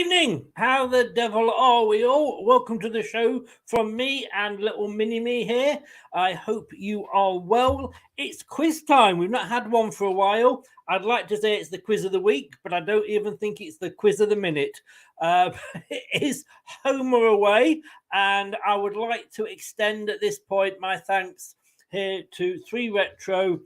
evening. How the devil are we all? Welcome to the show from me and little mini-me here. I hope you are well. It's quiz time. We've not had one for a while. I'd like to say it's the quiz of the week, but I don't even think it's the quiz of the minute. It is home or away, and I would like to extend at this point my thanks here to 3 Retro.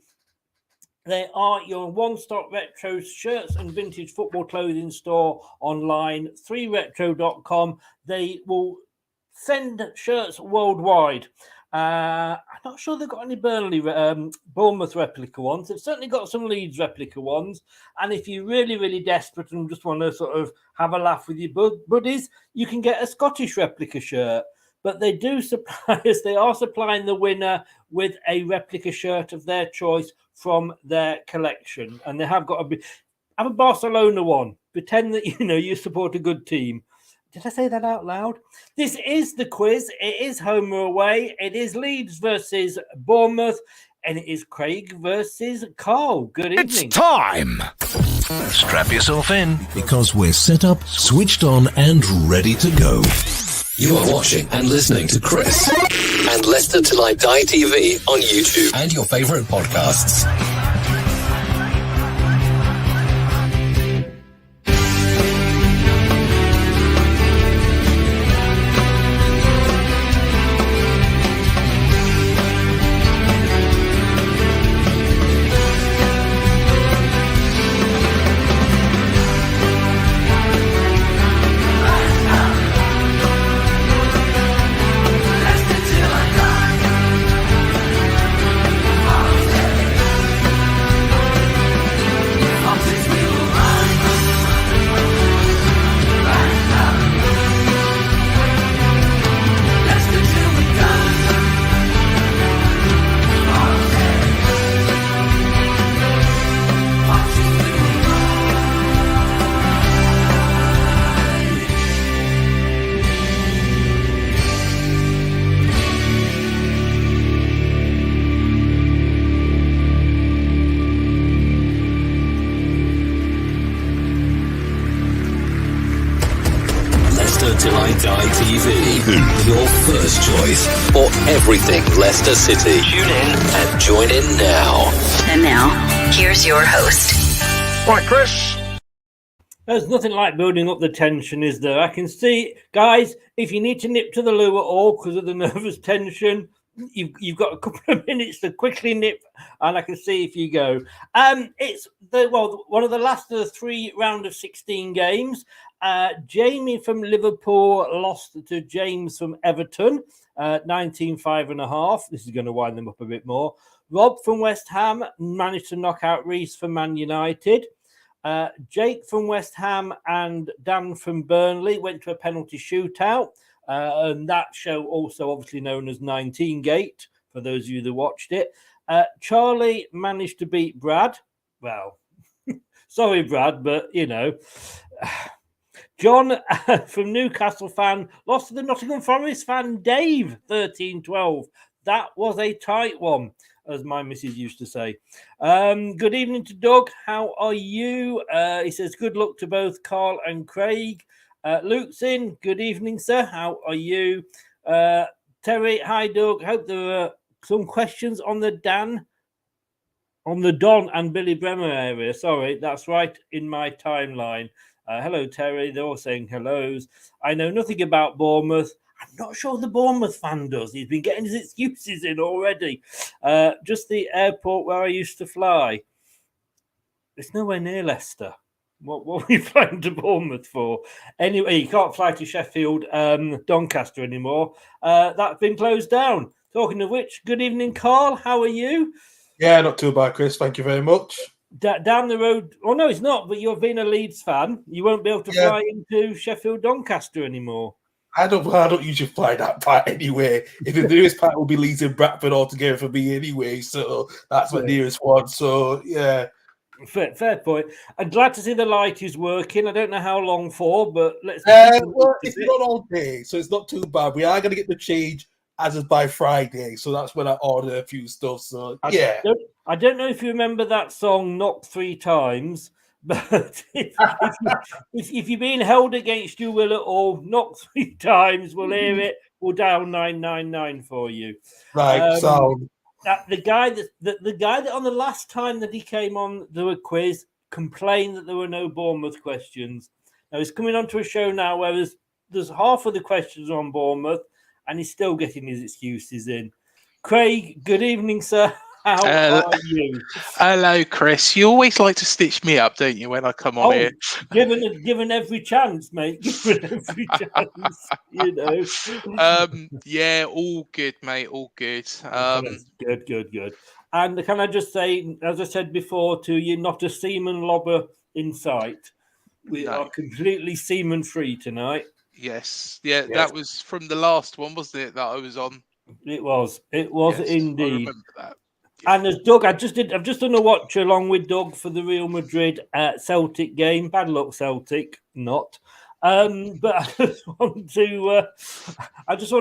They are your one-stop retro shirts and vintage football clothing store online, 3retro.com. They will send shirts worldwide. I'm not sure they've got any Bournemouth replica ones. They've certainly got some Leeds replica ones. And if you're really, really desperate and just want to sort of have a laugh with your buddies, you can get a Scottish replica shirt. But they do supply us, they are supplying the winner with a replica shirt of their choice from their collection. And they have got have a Barcelona one. Pretend that you support a good team. Did I say that out loud? This is the quiz. It is home or away. It is Leeds versus Bournemouth. And it is Craig versus Carl. Good evening. It's time! Strap yourself in, because we're set up, switched on, and ready to go. You are watching and listening to Chris and Leicester Till I Die TV on YouTube and your favourite podcasts. Your first choice for everything Leicester City. Tune in and join in now. And now, here's your host. Right, Chris. There's nothing like building up the tension, is there? I can see, guys, if you need to nip to the loo at all because of the nervous tension, you've got a couple of minutes to quickly nip, and I can see if you go. It's one of the last of the 3 round of 16 games. Jamie from Liverpool lost to James from Everton, 19-5.5. This is going to wind them up a bit more. Rob from West Ham managed to knock out Reece from Man United. Jake from West Ham and Dan from Burnley went to a penalty shootout. And that show also obviously known as 19 Gate, for those of you that watched it. Charlie managed to beat Brad. Well, sorry, Brad, but, John from Newcastle fan lost to the Nottingham Forest fan, Dave, 13-12. That was a tight one, as my missus used to say. Good evening to Doug. How are you? He says, good luck to both Carl and Craig. Luke's in. Good evening, sir. How are you? Terry, hi, Doug. Hope there are some questions on the Don and Billy Bremer area. Sorry, that's right in my timeline. Hello, Terry. They're all saying hellos. I know nothing about Bournemouth. I'm not sure the Bournemouth fan does. He's been getting his excuses in already. Just the airport where I used to fly. It's nowhere near Leicester. What are we flying to Bournemouth for? Anyway, you can't fly to Sheffield, Doncaster anymore. That's been closed down. Talking of which, good evening, Carl. How are you? Yeah, not too bad, Chris. Thank you very much. Down the road. Oh, no, it's not. But you're being a Leeds fan. You won't be able to fly into Sheffield, Doncaster anymore. I don't usually fly that part anyway. If the nearest part will be Leeds and Bradford altogether for me anyway. So that's my nearest one. So, yeah. Fair point. I'm glad to see the light is working. I don't know how long for, but let's. Well, it's not all day, so it's not too bad. We are going to get the change as is by Friday, so that's when I order a few stuff. So yeah, I don't know if you remember that song "Knock 3 Times" But if you're being held against your will at all, not 3 times, we'll hear it. We'll dial 999 for you. Right, so the guy that on the last time that he came on the quiz complained that there were no Bournemouth questions. Now he's coming onto a show now where there's half of the questions on Bournemouth, and he's still getting his excuses in. Craig, good evening, sir. How are you? Hello, Chris. You always like to stitch me up, don't you, when I come on here? Given every chance, mate. Given every chance, you know. Yeah, all good, mate. All good. Good. And can I just say, as I said before to you, not a semen lobber in sight. We are completely semen free tonight. Yes. Yeah, that was from the last one, wasn't it, that I was on? It was Yes, indeed. I remember that. And as Doug, I've just done a watch along with Doug for the Real Madrid Celtic game. Bad luck, Celtic, not. But I just want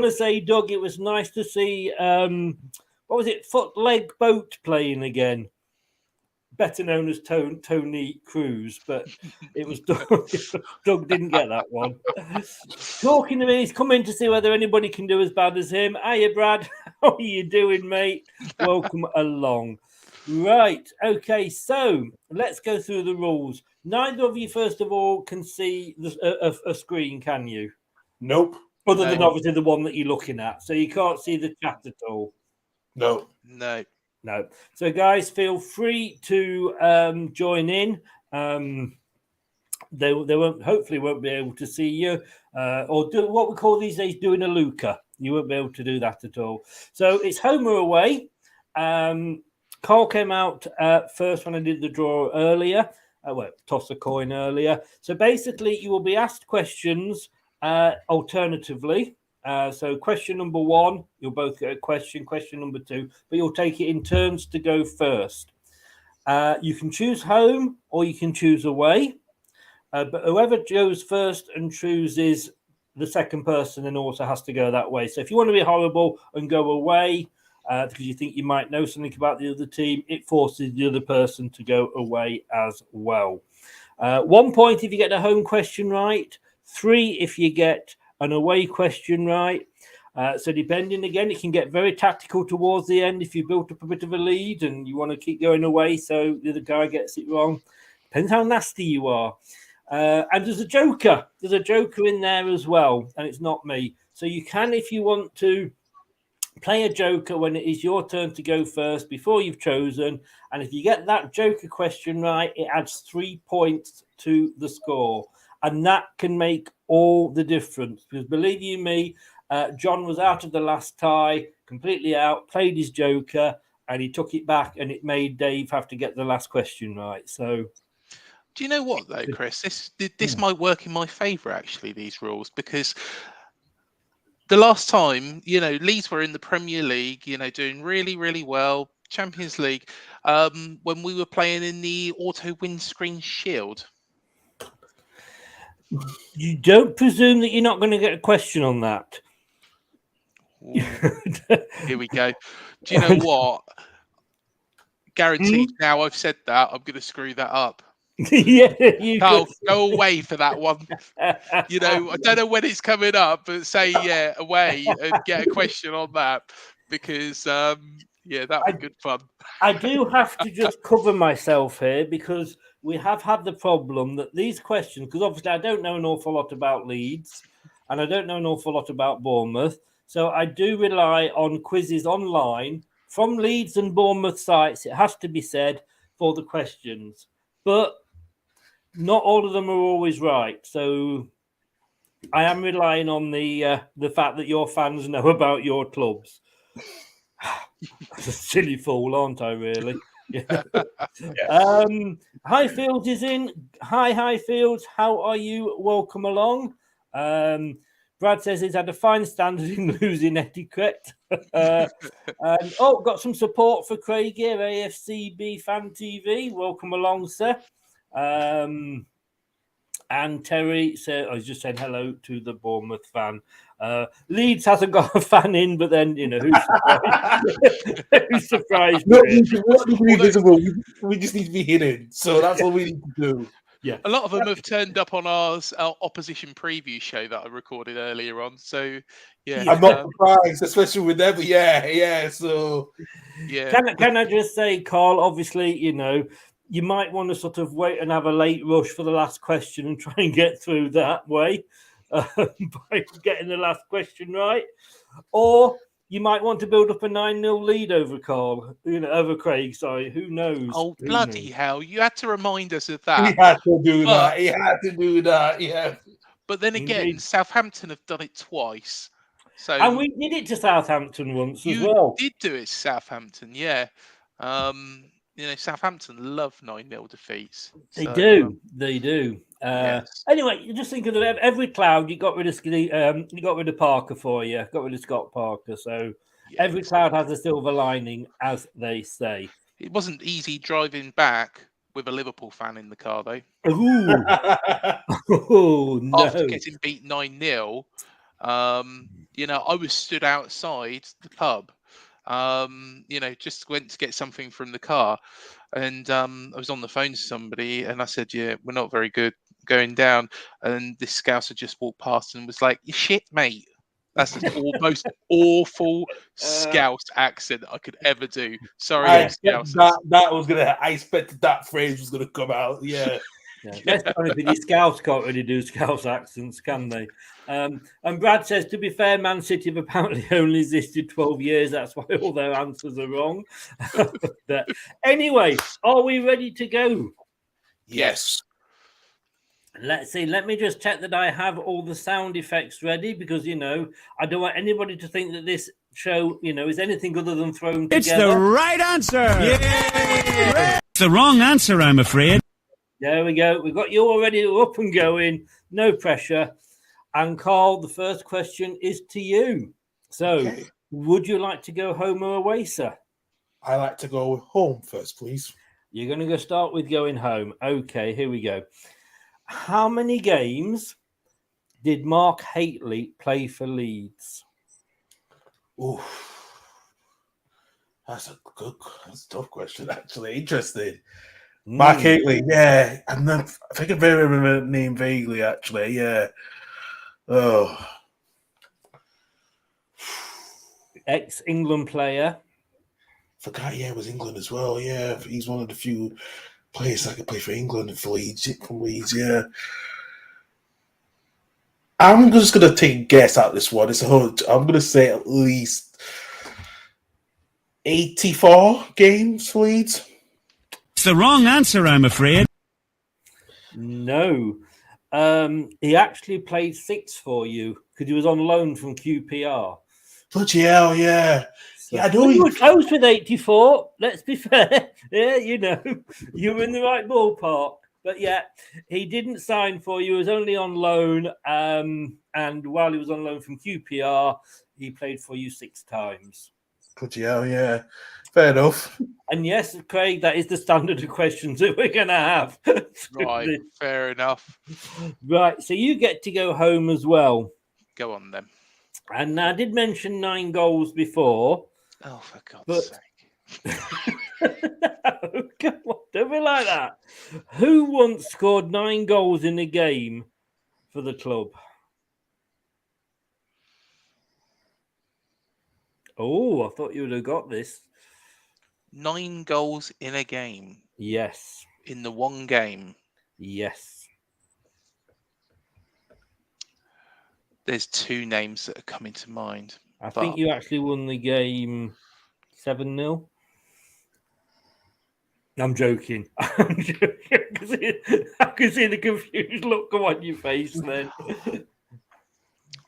to say, Doug, it was nice to see what was it, Foot Leg Boat playing again, better known as Tony Cruz, but it was Doug. Doug didn't get that one. Talking to me, he's coming to see whether anybody can do as bad as him. Hiya, Brad. How are you doing, mate? Welcome along. Right. Okay, so let's go through the rules. Neither of you, first of all, can see a screen, can you? Nope. Other than obviously the one that you're looking at. So you can't see the chat at all. No. So, guys, feel free to join in. They hopefully won't be able to see you or do what we call these days doing a Luca. You won't be able to do that at all. So it's home or away. Carl came out first when I did the draw earlier. Toss a coin earlier. So basically, you will be asked questions alternatively. So question number 1, you'll both get a question. Question number 2, but you'll take it in turns to go first. You can choose home or you can choose away. But whoever goes first and chooses the second person then also has to go that way. So if you want to be horrible and go away because you think you might know something about the other team, it forces the other person to go away as well. 1 point if you get a home question right, 3 if you get an away question right. So depending, again, it can get very tactical towards the end if you built up a bit of a lead and you want to keep going away so the other guy gets it wrong. Depends how nasty you are. And there's a joker. There's a joker in there as well, and it's not me. So you can, if you want to, play a joker when it is your turn to go first before you've chosen. And if you get that joker question right, it adds 3 points to the score. And that can make all the difference. Because believe you me, John was out of the last tie, completely out, played his joker, and he took it back, and it made Dave have to get the last question right. So, do you know what, though, Chris? This might work in my favour, actually, these rules, because the last time, Leeds were in the Premier League, doing really, really well, Champions League, when we were playing in the Auto Windscreen Shield. You don't presume that you're not going to get a question on that. Here we go. Do you know what? Guaranteed. Now I've said that, I'm going to screw that up. Yeah, you go away for that one. I don't know when it's coming up, but say away and get a question on that because that would be good fun. I do have to just cover myself here because we have had the problem that these questions, because obviously I don't know an awful lot about Leeds and I don't know an awful lot about Bournemouth. So I do rely on quizzes online from Leeds and Bournemouth sites, it has to be said, for the questions. But not all of them are always right. So I am relying on the fact that your fans know about your clubs. That's a silly fool, aren't I, really? Yeah. Highfields is in. Hi, Highfields. How are you? Welcome along. Brad says he's had a fine standard in losing etiquette. Got some support for Craig here, AFCB Fan TV. Welcome along, sir. And Terry said, I just said hello to the Bournemouth fan. Leeds hasn't got a fan in, but then, who's surprised? Who's surprised? We just need to be hidden. So that's what we need to do. Yeah. A lot of them have turned up on our opposition preview show that I recorded earlier on. So, yeah. I'm not surprised, especially with them. Yeah. So, yeah. Can I just say, Carl? Obviously, you might want to sort of wait and have a late rush for the last question and try and get through that way by getting the last question right, or you might want to build up a 9-0 lead over Carl, over Craig. Sorry, who knows? Oh, Who bloody knows? hell! You had to remind us of that. he had to do that. Yeah. But then again, Indeed. Southampton have done it twice. So And we did it to Southampton once as you well. did do it, Southampton. Yeah. Southampton love 9-0 defeats. They So, do. They do. Yes. Anyway, you just think of every cloud. You got rid of Parker for you. Got rid of Scott Parker. So every cloud has a silver lining, as they say. It wasn't easy driving back with a Liverpool fan in the car, though. Ooh. Oh, no. After getting beat 9-0, I was stood outside the pub. Just went to get something from the car, and I was on the phone to somebody, and I said, "Yeah, we're not very good going down." And this Scouser just walked past and was like, "You shit, mate." That's the most awful Scouse accent I could ever do. Sorry, I expected that phrase was going to come out. Yeah. Let's be honest with you, Scouts can't really do Scouse accents, can they? And Brad says, to be fair, Man City have apparently only existed 12 years. That's why all their answers are wrong. But anyway, are we ready to go? Yes. Let's see. Let me just check that I have all the sound effects ready because, I don't want anybody to think that this show, is anything other than thrown together. It's the right answer. Yeah. It's the wrong answer, I'm afraid. There we go. We've got you already up and going. No pressure. And Carl, the first question is to you. So, Would you like to go home or away, sir? I like to go home first, please. You're going to go start with going home. Okay, here we go. How many games did Mark Hateley play for Leeds? Ooh, that's a tough question, actually. Interesting. Mark Hateley, yeah. I think I remember the name vaguely, actually. Yeah. Oh. Ex-England player. Forgot, it was England as well. Yeah, he's one of the few players that could play for England and from Leeds. Yeah. I'm just going to take a guess out this one. I'm going to say at least 84 games for Leeds. It's the wrong answer, I'm afraid. No. He actually played 6 for you because he was on loan from QPR. Bloody hell, yeah. So, I know you were close with 84. Let's be fair. Yeah, you were in the right ballpark. But yeah, he didn't sign for you. He was only on loan. And while he was on loan from QPR, he played for you 6 times. Bloody hell, yeah. Fair enough. And yes, Craig, that is the standard of questions that we're going to have. Right, fair enough. Right, so you get to go home as well. Go on then. And I did mention 9 goals before. Oh, for God's sake. No, come on, don't be like that. Who once scored 9 goals in a game for the club? Oh, I thought you would have got this. 9 goals in a game. Yes. In the one game. Yes. There's 2 names that are coming to mind. I think you actually won the game 7-0. I'm joking. I'm joking. I can see the confused look on your face then.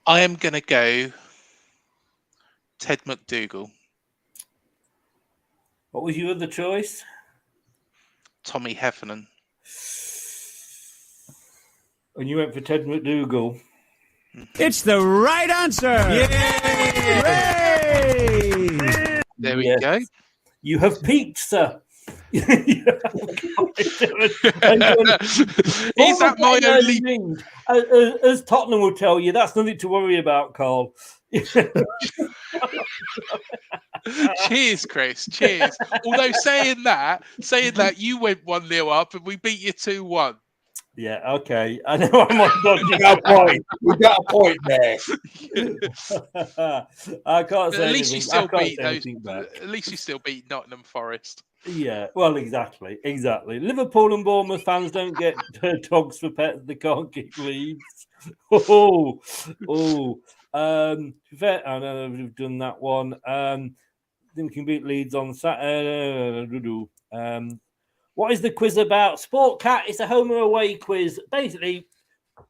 I am going to go Ted McDougall. What was your other choice? Tommy Heffernan. And you went for Ted McDougall. It's the right answer. Yay! There we go. You have peaked, sir. Is that my only ring? As Tottenham will tell you, that's nothing to worry about, Carl. Cheers, Chris. Cheers. Although saying that, you went 1-0 up and we beat you 2-1. Yeah, okay. I know I'm on We got a point. We got a point there. I can't say At least you anything. still I can't beat say those. anything back. At least you still beat Nottingham Forest. Yeah, well, exactly. Liverpool and Bournemouth fans don't get dogs for pets; they can't kick Leeds. Oh, oh. Fair, I know we've done that one. Then we can beat Leeds on Saturday. What is the quiz about? Sport Cat. It's a home or away quiz. Basically,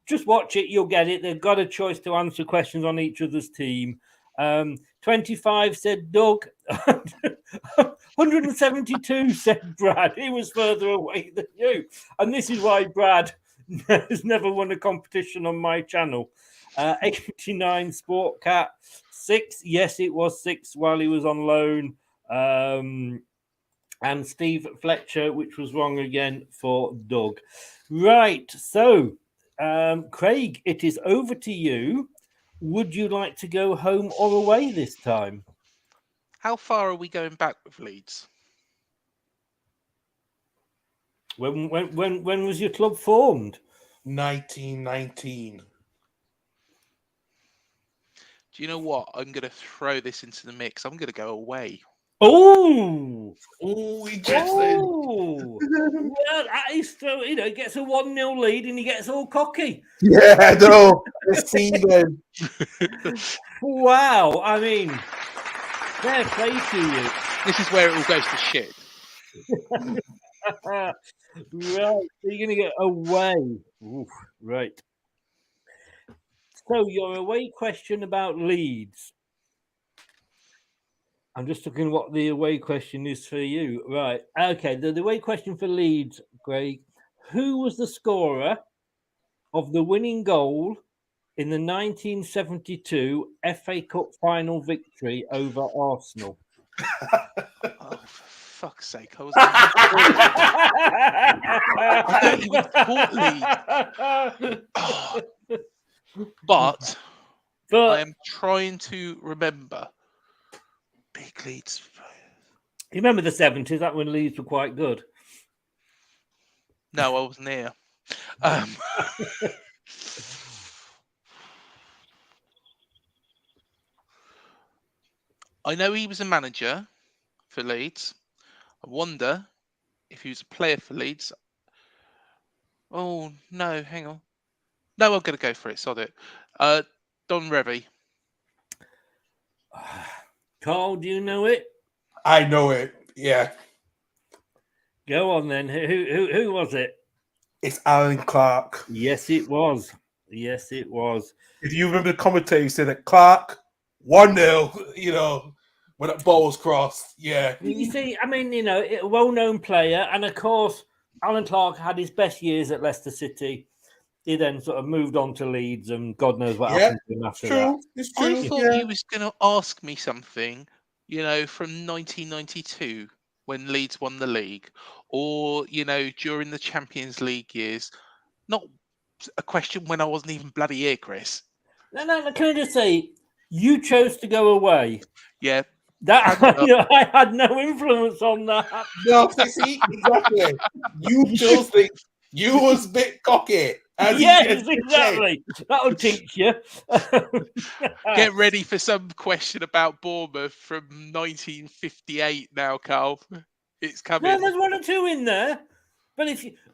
just watch it. You'll get it. They've got a choice to answer questions on each other's team. 25 said Doug. 172 said Brad. He was further away than you. And this is why Brad has never won a competition on my channel. 89 Sport Cat. 6. Yes, it was 6 while he was on loan. And Steve Fletcher, which was wrong again for Doug. Right. So, Craig, it is over to you. Would you like to go home or away this time? How far are we going back with Leeds? When was your club formed? 1919. Do you know what? I'm going to throw this into the mix. I'm going to go away. Oh, Interesting. oh, well, that is so. He gets a 1-0 lead and he gets all cocky. Yeah, I know. Let's see then. Wow, I mean, fair play to you. This is where it all goes to shit. Right, so you're going to get away. Oof, right. So your away question about Leeds. I'm just looking what the away question is for you. Right. Okay. The away question for Leeds, Greg. Who was the scorer of the winning goal in the 1972 FA Cup final victory over Arsenal? Oh, for fuck's sake. I don't even support Leeds. But I am trying to remember. Big Leeds. You remember the 70s? That when Leeds were quite good. No, I wasn't here. I know he was a manager for Leeds. I wonder if he was a player for Leeds. Oh, no, hang on. No, I'm going to go for it. Sod it. Don Revy. Carl, do you know it? I know it. Yeah. Go on then. Who was it? It's Alan Clark. Yes, it was. Yes, it was. If you remember the commentary, you said that Clark 1-0, when that ball was crossed. Yeah. You see, I mean, a well-known player, and of course, Alan Clark had his best years at Leicester City. He then sort of moved on to Leeds, and God knows what happened to him after that. It's true. I thought he was going to ask me something, from 1992 when Leeds won the league, or during the Champions League years. Not a question when I wasn't even bloody here, Chris. No. Can I just say, you chose to go away. Yeah. That I had no influence on that. No, see, exactly. You chose it. You was a bit cocky. Yes, exactly. That'll teach you. Get ready for some question about Bournemouth from 1958 now, Carl. It's coming. No, there's 1 or 2 in there. But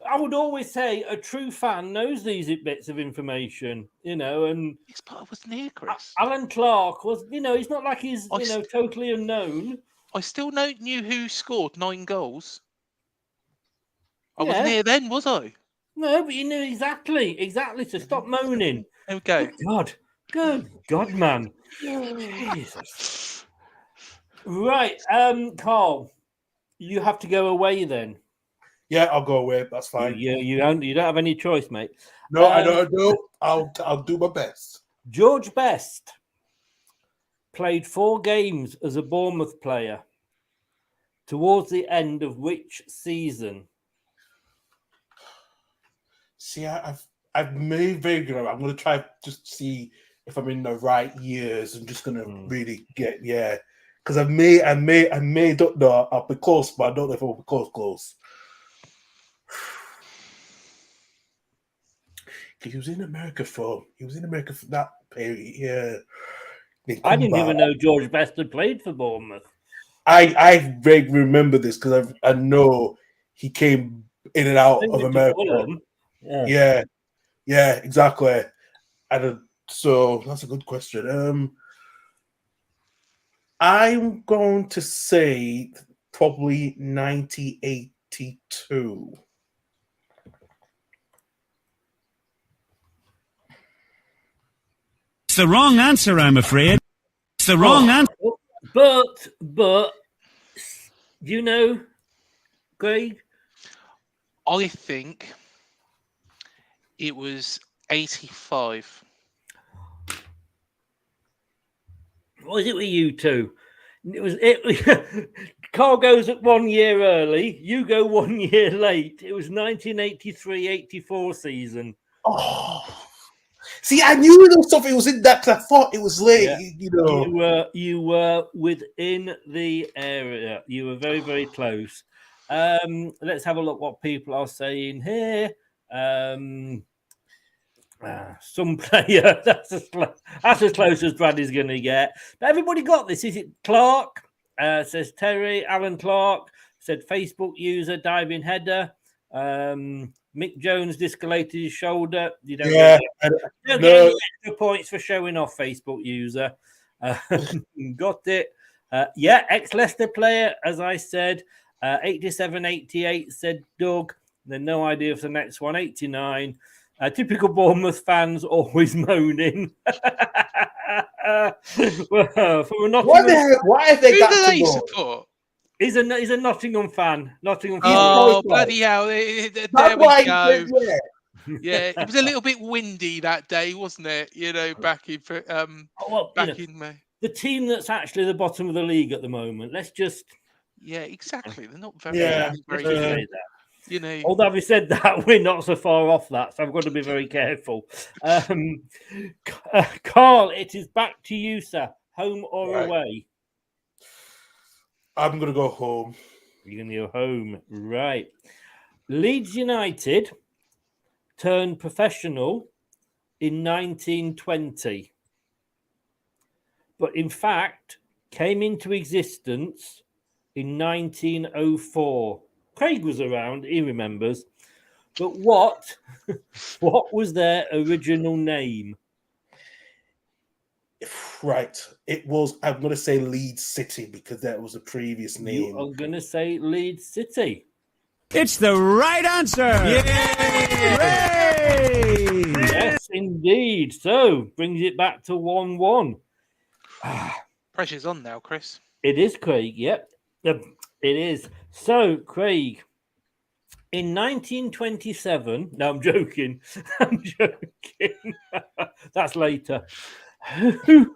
I would always say a true fan knows these bits of information, and Yes, but I wasn't here, Chris. Alan Clark was, he's not like he's, totally unknown. I still knew who scored 9 goals. I wasn't here then, was I? No, but you knew exactly. So stop moaning. There we go. Good God, man. Jesus. Right, Carl, you have to go away then. Yeah, I'll go away. That's fine. You don't have any choice, mate. No, I don't. I'll do my best. George Best played 4 games as a Bournemouth player. Towards the end of which season? See, I've made very good. I'm going to try just to see if I'm in the right years. I'm just going to really get because I may don't know. I'll be close, but I don't know if I'll be close. He was in America for that period. Yeah. I didn't even know George Best had played for Bournemouth. I vaguely remember this because I know he came in and out of America. Yeah, exactly. So that's a good question. I'm going to say probably 1982. It's the wrong answer, I'm afraid. It's the wrong answer. But you know, Craig? I think it was 85. What was it with you two? Carl goes at 1 year early. You go 1 year late. It was 1983-84 season. Oh, see, I knew there was something. It was in that because I thought it was late. Yeah. You know, you were within the area. You were very, very close. Let's have a look what people are saying here. Some player that's as close as Bradley's going to get. But everybody got this. Is it Clark? Says Terry. Alan Clark said Facebook user diving header. Mick Jones discolated his shoulder. You don't get any extra points for showing off, Facebook user. Got it. Ex-Leicester player, as I said. 87-88 said Doug. Then no idea for the next one. 89. Typical Bournemouth fans always moaning. Well, from a Nottingham, why have they Who got do to they go? support? He's a Nottingham fan. Oh, bloody hell. There we go. Yeah, it was a little bit windy that day, wasn't it? You know, back in May. The team that's actually the bottom of the league at the moment. Let's just... Yeah, exactly. They're not very... very you know, although having said that, we're not so far off that, so I've got to be very careful. Carl, it is back to you, sir. Home or away? I'm going to go home. You're going to go home, right? Leeds United turned professional in 1920, but in fact came into existence in 1904. Craig was around, he remembers. But what was their original name? Right. It was, I'm going to say Leeds City because that was a previous name. You are going to say Leeds City. It's the right answer. Yay! Yes, indeed. So, brings it back to 1-1. Pressure's on now, Chris. It is, Craig. Yep. It is. So, Craig, in 1927, no, I'm joking. That's later. Who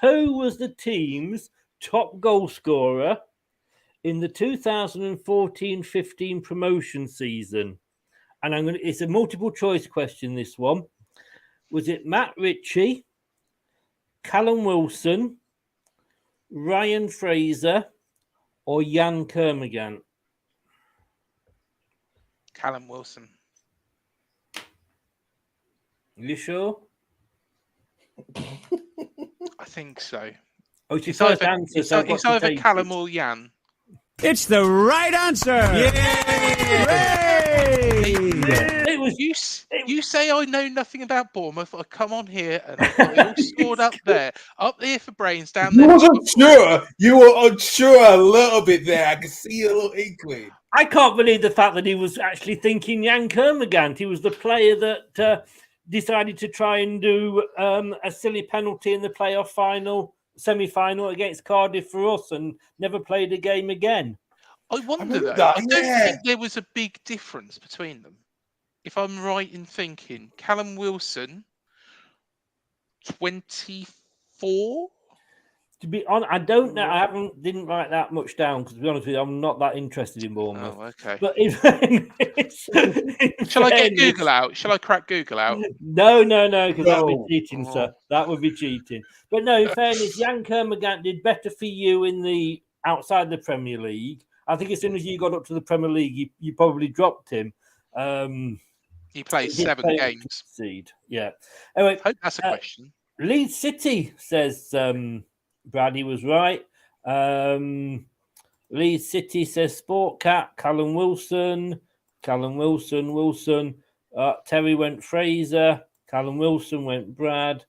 was the team's top goal scorer in the 2014-15 promotion season? And it's a multiple choice question, this one. Was it Matt Ritchie, Callum Wilson, Ryan Fraser, or Jan Kermorgant? Callum Wilson. You sure? I think so. Oh, it's your first answer. It's either Callum or Jan. It's the right answer. Yay! It was You say I know nothing about Bournemouth. I come on here and I've got it all scored up there for brains, down there. You were unsure a little bit there. I can see a little inkling. I can't believe the fact that he was actually thinking Jan Kermorgant. He was the player that decided to try and do a silly penalty in the playoff semi-final against Cardiff for us and never played a game again. I wonder though. I don't think there was a big difference between them. If I'm right in thinking, Callum Wilson, 24. To be honest, I don't know. I didn't write that much down because, to be honest with you, I'm not that interested in Bournemouth. Oh, okay. But Shall I get Google out? Shall I crack Google out? No, because that would be cheating, sir. That would be cheating. But no, in fairness, Jan Kermorgant did better for you outside the Premier League. I think as soon as you got up to the Premier League, you probably dropped him. He plays He did 7 fail to games. succeed. Yeah. Anyway, Hope that's a question. Leeds City says Brady was right. Leeds City says Sport Cat, Callum Wilson. Terry went Fraser. Callum Wilson went Brad.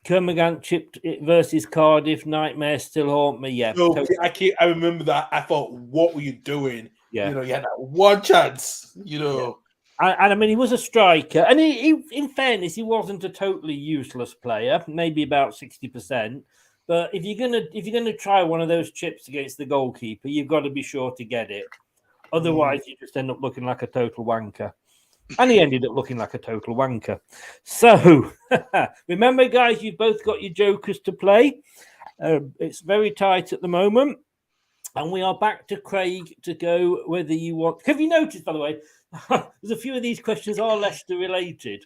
Kermagant chipped it versus Cardiff. Nightmare still haunt me. Yeah. So I remember that. I thought, what were you doing? Yeah. You had that one chance, Yeah. And I mean, he was a striker, and he, in fairness, he wasn't a totally useless player. Maybe about 60%. But if you're gonna try one of those chips against the goalkeeper, you've got to be sure to get it. Otherwise, you just end up looking like a total wanker. And he ended up looking like a total wanker. So remember, guys, you've both got your jokers to play. It's very tight at the moment. And we are back to Craig to go whether you want. Have you noticed, by the way, there's a few of these questions are Leicester related.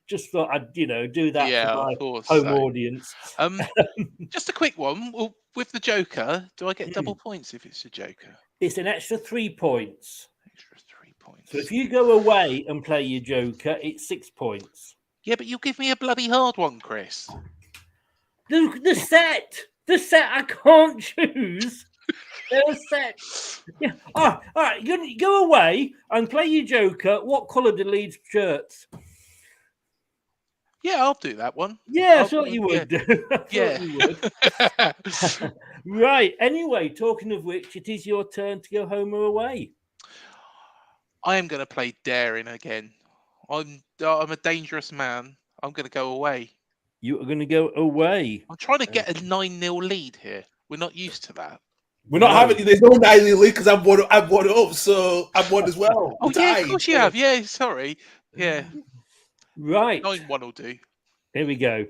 Just thought I'd, do that for my home audience. Just a quick one. Well, with the Joker, do I get double points if it's a Joker? It's an extra 3 points. Extra 3 points. So if you go away and play your Joker, it's 6 points. Yeah, but you'll give me a bloody hard one, Chris. The set I can't choose. They're set. Yeah. All right. You go away and play your Joker. What colour do Leeds shirts? Yeah, I'll do that one. Yeah, I thought you would do. Yeah. You would. Right. Anyway, talking of which, it is your turn to go home or away. I am going to play daring again. I'm a dangerous man. I'm going to go away. You are going to go away. I'm trying to get a 9-0 lead here. We're not used to that. We're not having. There's no 9-0 lead because I've won up, so I've won as well. Oh yeah, of course you have. Yeah, sorry. Yeah. Right. 9-1 will do. Here we go.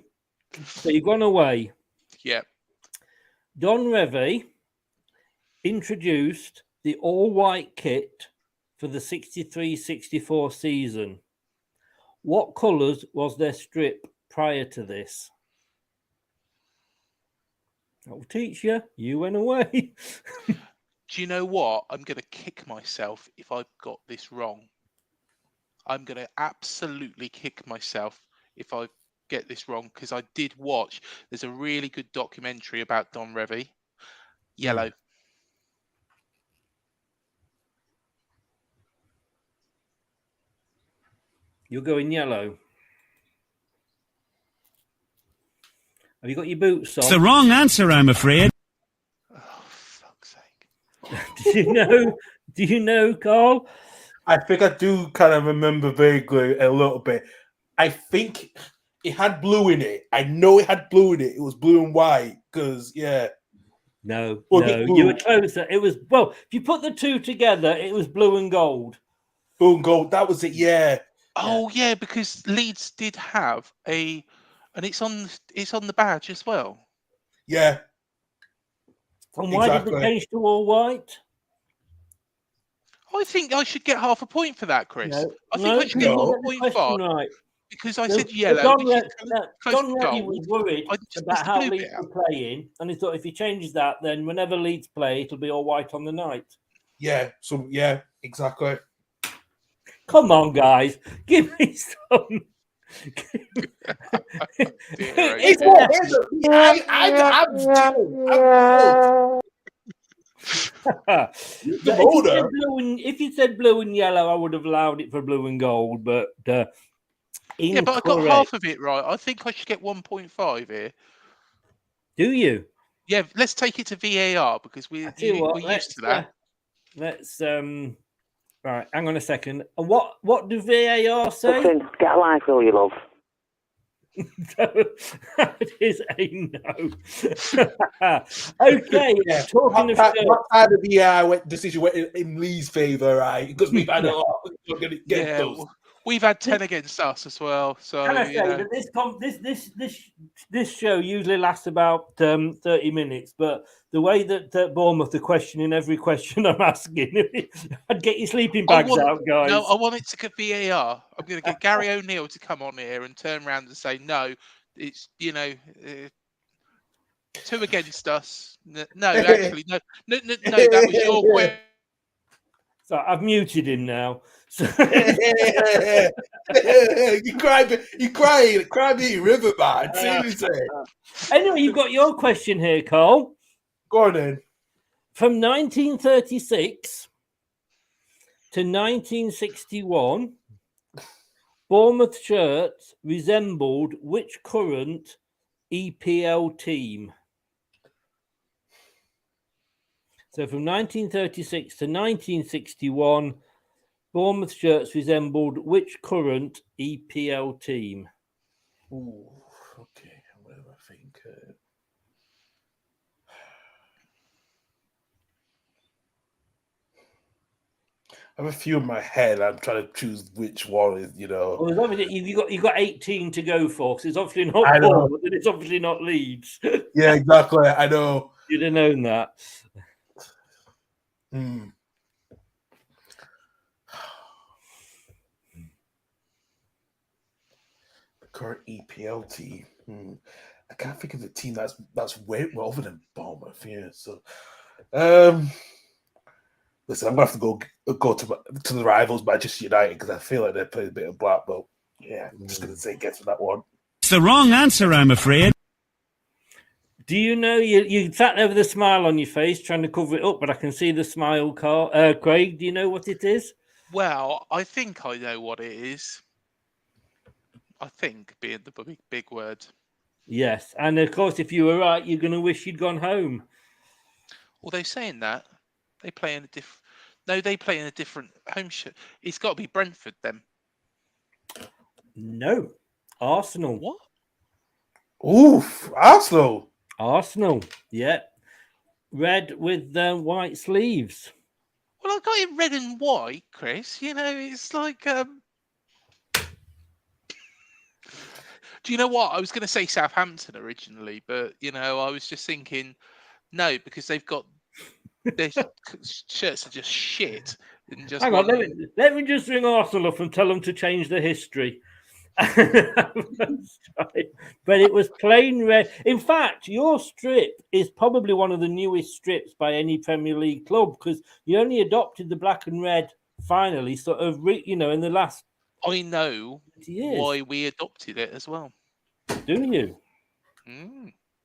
So you've gone away. Yeah. Don Revie introduced the all-white kit for the 63-64 season. What colours was their strip prior to this? I'll teach you. You went away. Do you know what? I'm going to kick myself if I've got this wrong. I'm going to absolutely kick myself if I get this wrong because I did watch. There's a really good documentary about Don Revie. Yellow. You're going yellow. Have you got your boots on? It's the wrong answer, I'm afraid. Oh, fuck's sake. Do you know, Carl? I think I do kind of remember vaguely a little bit. I think it had blue in it. I know it had blue in it. It was blue and white because, yeah. No, you were closer. It was, well, if you put the two together, it was blue and gold. Blue and gold, that was it, yeah. Oh, yeah, because Leeds did have a... And it's on the badge as well. Yeah. And why did they change to all white? I think I should get half a point for that, Chris. No, I think I should get 1.5 right. because I said yellow. Don Revie was worried about how Leeds were playing, and he thought if he changes that, then whenever Leeds play, it'll be all white on the night. Yeah. So yeah, exactly. Come on, guys, give me some. It's what is it? If you said blue and yellow, I would have allowed it for blue and gold, but yeah, but I got half of it right. I think I should get 1.5 here. Do you? Yeah, let's take it to VAR because we're used to that. Let's right, hang on a second. And what do VAR say? Listen, get a life, will you, love? That is a no. Okay, yeah. Talking of what side of the decision went in Lee's favour, right? Because we've had a lot. We're going to get those. We've had 10 against us as well. So can I say that this show usually lasts about 30 minutes, but the way that Bournemouth are questioning every question I'm asking, I'd get your sleeping bags out, guys. No, I want it to get VAR. I'm going to get Gary O'Neill to come on here and turn around and say, no, it's, 2 against us. No, actually, no, that was your question. So I've muted him now. So you cry me river, man. Seriously. Anyway, you've got your question here, Carl. Go on then. From 1936 to 1961, Bournemouth shirts resembled which current EPL team? So from 1936 to 1961, Bournemouth shirts resembled which current EPL team? Ooh, okay. What do I think? I have a few in my head. I'm trying to choose which one is, Well, you've got 18 to go for, because it's obviously not Bournemouth and it's obviously not Leeds. Yeah, exactly. I know. You'd have known that. The current EPL team. I can't think of the team that's way other than Bournemouth. Yeah, so listen, I'm gonna have to go to the rivals, Manchester United, because I feel like they're playing a bit of black belt. Yeah, I'm just gonna say guess for that one. It's the wrong answer, I'm afraid. Do you know you sat there with a smile on your face trying to cover it up, but I can see the smile, Carl. Craig, do you know what it is? Well, I think I know what it is. I think being the big word. Yes, and of course, if you were right, you're going to wish you'd gone home. Although saying that, they play in a different. No, they play in a different home shirt. It's got to be Brentford then. No, Arsenal. What? Oof, Arsenal. Arsenal. Yeah, red with white sleeves. Well, I got it red and white, Chris. It's like. Do you know what? I was going to say Southampton originally, but I was just thinking, no, because they've got their shirts are just shit. Hang on, let me just ring Arsenal up and tell them to change the history. But it was plain red. In fact, your strip is probably one of the newest strips by any Premier League club, because you only adopted the black and red finally, sort of, in the last. I know why we adopted it as well. Do you?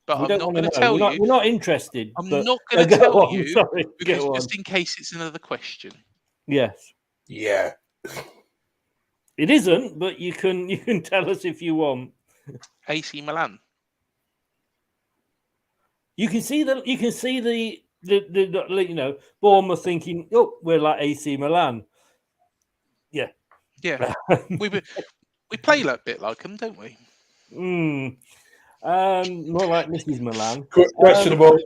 But I'm not going to tell you. We're not interested. I'm not going to tell you sorry, because just in case it's another question. Yes. Yeah. It isn't, but you can tell us if you want. AC Milan. You can see the Bournemouth thinking, oh, we're like AC Milan. Yeah. Yeah. we play a bit like them, don't we? More like Mrs. Milan. Questionable.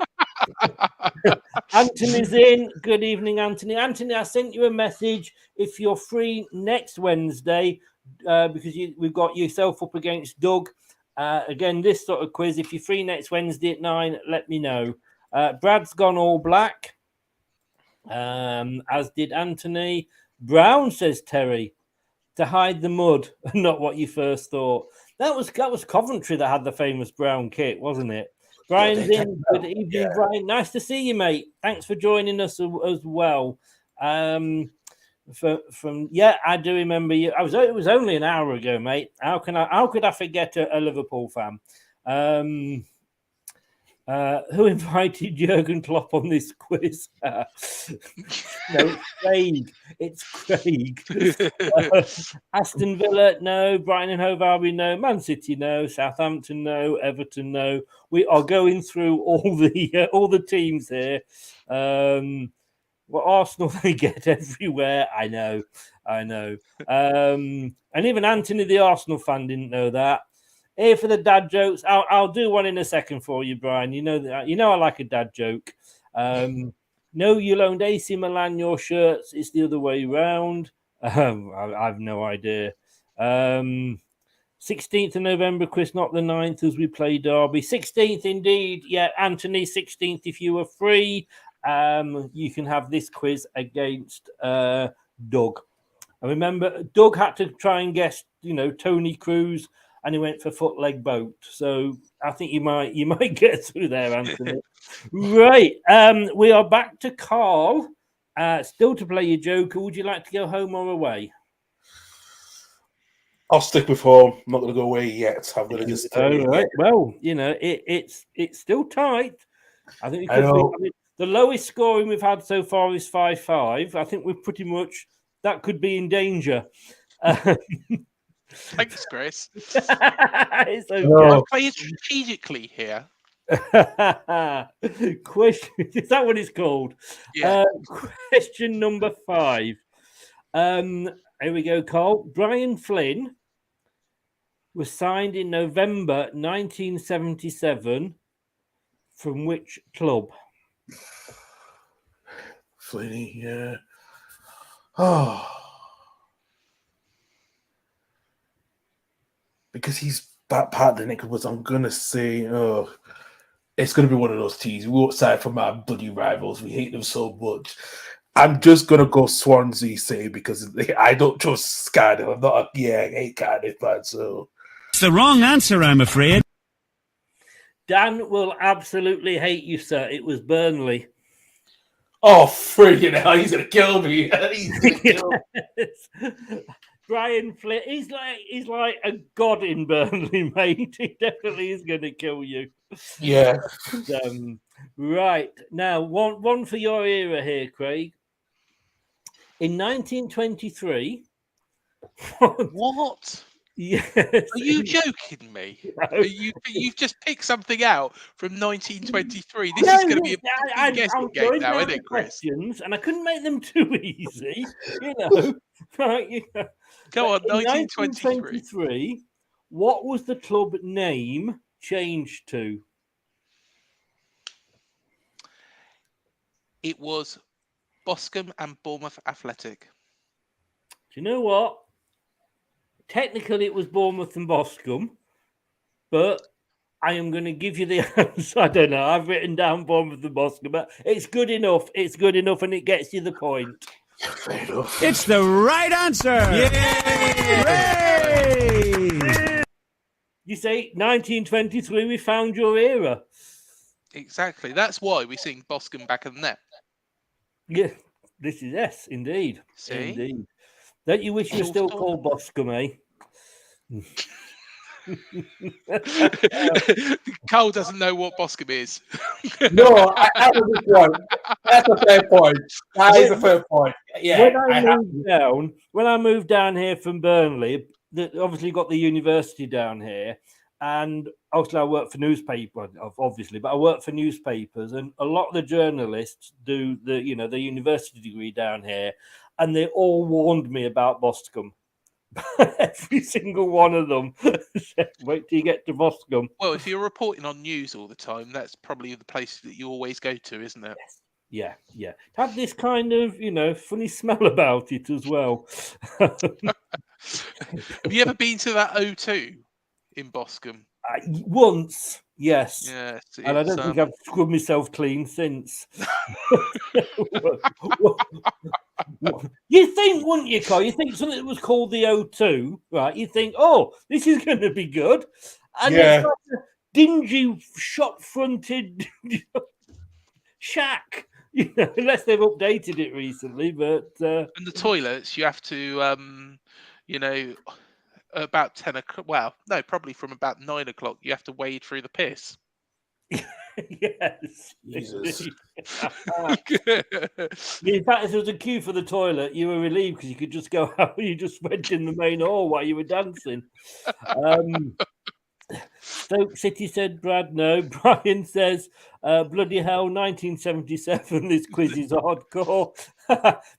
Anthony's in. Good evening, Anthony. Anthony, I sent you a message. If you're free next Wednesday, because we've got yourself up against Doug. Again, this sort of quiz. If you're free next Wednesday at 9, let me know. Brad's gone all black, as did Anthony. Brown, says Terry, to hide the mud, not what you first thought. That was Coventry that had the famous brown kit, wasn't it? Brian's in. Good evening, Brian. Nice to see you, mate. Thanks for joining us as well. I do remember you. It was only an hour ago, mate. How could I forget a Liverpool fan? Who invited Jurgen Klopp on this quiz? No, it's Craig. It's Craig. Aston Villa, no. Brighton and Hove Albion, no. Man City, no. Southampton, no. Everton, no. We are going through all the teams here. Arsenal they get everywhere. I know. And even Anthony, the Arsenal fan, didn't know that. Here for the dad jokes. I'll do one in a second for you, Brian. You know I like a dad joke. No, you loaned AC Milan your shirts. It's the other way round. I've no idea. 16th of November, Chris, not the 9th, as we play Derby. 16th, indeed. Yeah, Anthony, 16th, if you were free. You can have this quiz against Doug. I remember Doug had to try and guess, Tony Cruz, and he went for foot leg boat. So I think you might get through there, Anthony. Right. We are back to Carl Still to play your joker, would you like to go home or away? I'll stick with home. I'm not going to go away yet. I'm going to just stay. Right. Well, it's still tight. I think I know. The lowest scoring we've had so far is 5-5. I think we're pretty much that could be in danger. Thanks, Chris. It's okay. I'm playing strategically here. Question, is that what it's called? Yeah. Question number 5. Here we go, Carl. Brian Flynn was signed in November 1977 from which club? Flinny, yeah. Oh. Because he's that part of the neck was, I'm going to say, it's going to be one of those teams. We won't side from our bloody rivals. We hate them so much. I'm just going to go Swansea, say, because I don't trust Cardiff. I'm not I hate Cardiff, man, so. It's the wrong answer, I'm afraid. Dan will absolutely hate you, sir. It was Burnley. Oh, friggin' hell, he's going to kill me. He's going to kill me. Brian Flynn, he's like a god in Burnley, mate. He definitely is going to kill you. Yeah. Right. Now, one for your era here, Craig. In 1923... What? Yes. Are you joking me? No. You've just picked something out from 1923. This is going to be a guessing game now, isn't it, Chris? And I couldn't make them too easy, Right? Go on, 1923. What was the club name changed to? It was Boscombe and Bournemouth Athletic. Do you know what? Technically, it was Bournemouth and Boscombe, but I am going to give you the answer. I don't know. I've written down Bournemouth and Boscombe, but it's good enough. It's good enough, and it gets you the point. Fair enough. It's the right answer. Yay! You say 1923, we found your era. Exactly. That's why we sing Boscombe back in the net. Yeah, this is yes, indeed. See? Indeed. Don't you wish you were still called Boscombe, eh? Cole doesn't know what Boscombe is. No, that's a good point. That's a fair point. That is a fair point. Yeah. When I moved down here from Burnley, obviously got the university down here, and obviously I work for newspapers, obviously, but I work for newspapers, and a lot of the journalists do the university degree down here, and they all warned me about Boscombe. Every single one of them. Wait till you get to Boscombe. Well, if you're reporting on news all the time, that's probably the place that you always go to, isn't it? Yes. Yeah. Had this kind of, funny smell about it as well. Have you ever been to that O2 in Boscombe? Once, yes. Yes. And I don't think I've scrubbed myself clean since. You think, wouldn't you, Carl? You think something that was called the O2, right? You think, oh, this is going to be good. And it's like a dingy, shop-fronted shack, unless they've updated it recently. But and the toilets, you have to, about 10 o'clock. Well, no, probably from about 9 o'clock, you have to wade through the piss. Yes. Jesus. In fact, if there was a queue for the toilet, you were relieved because you could just go out. You just went in the main hall while you were dancing. Stoke City said, Brad, no. Brian says, bloody hell, 1977. This quiz is hardcore.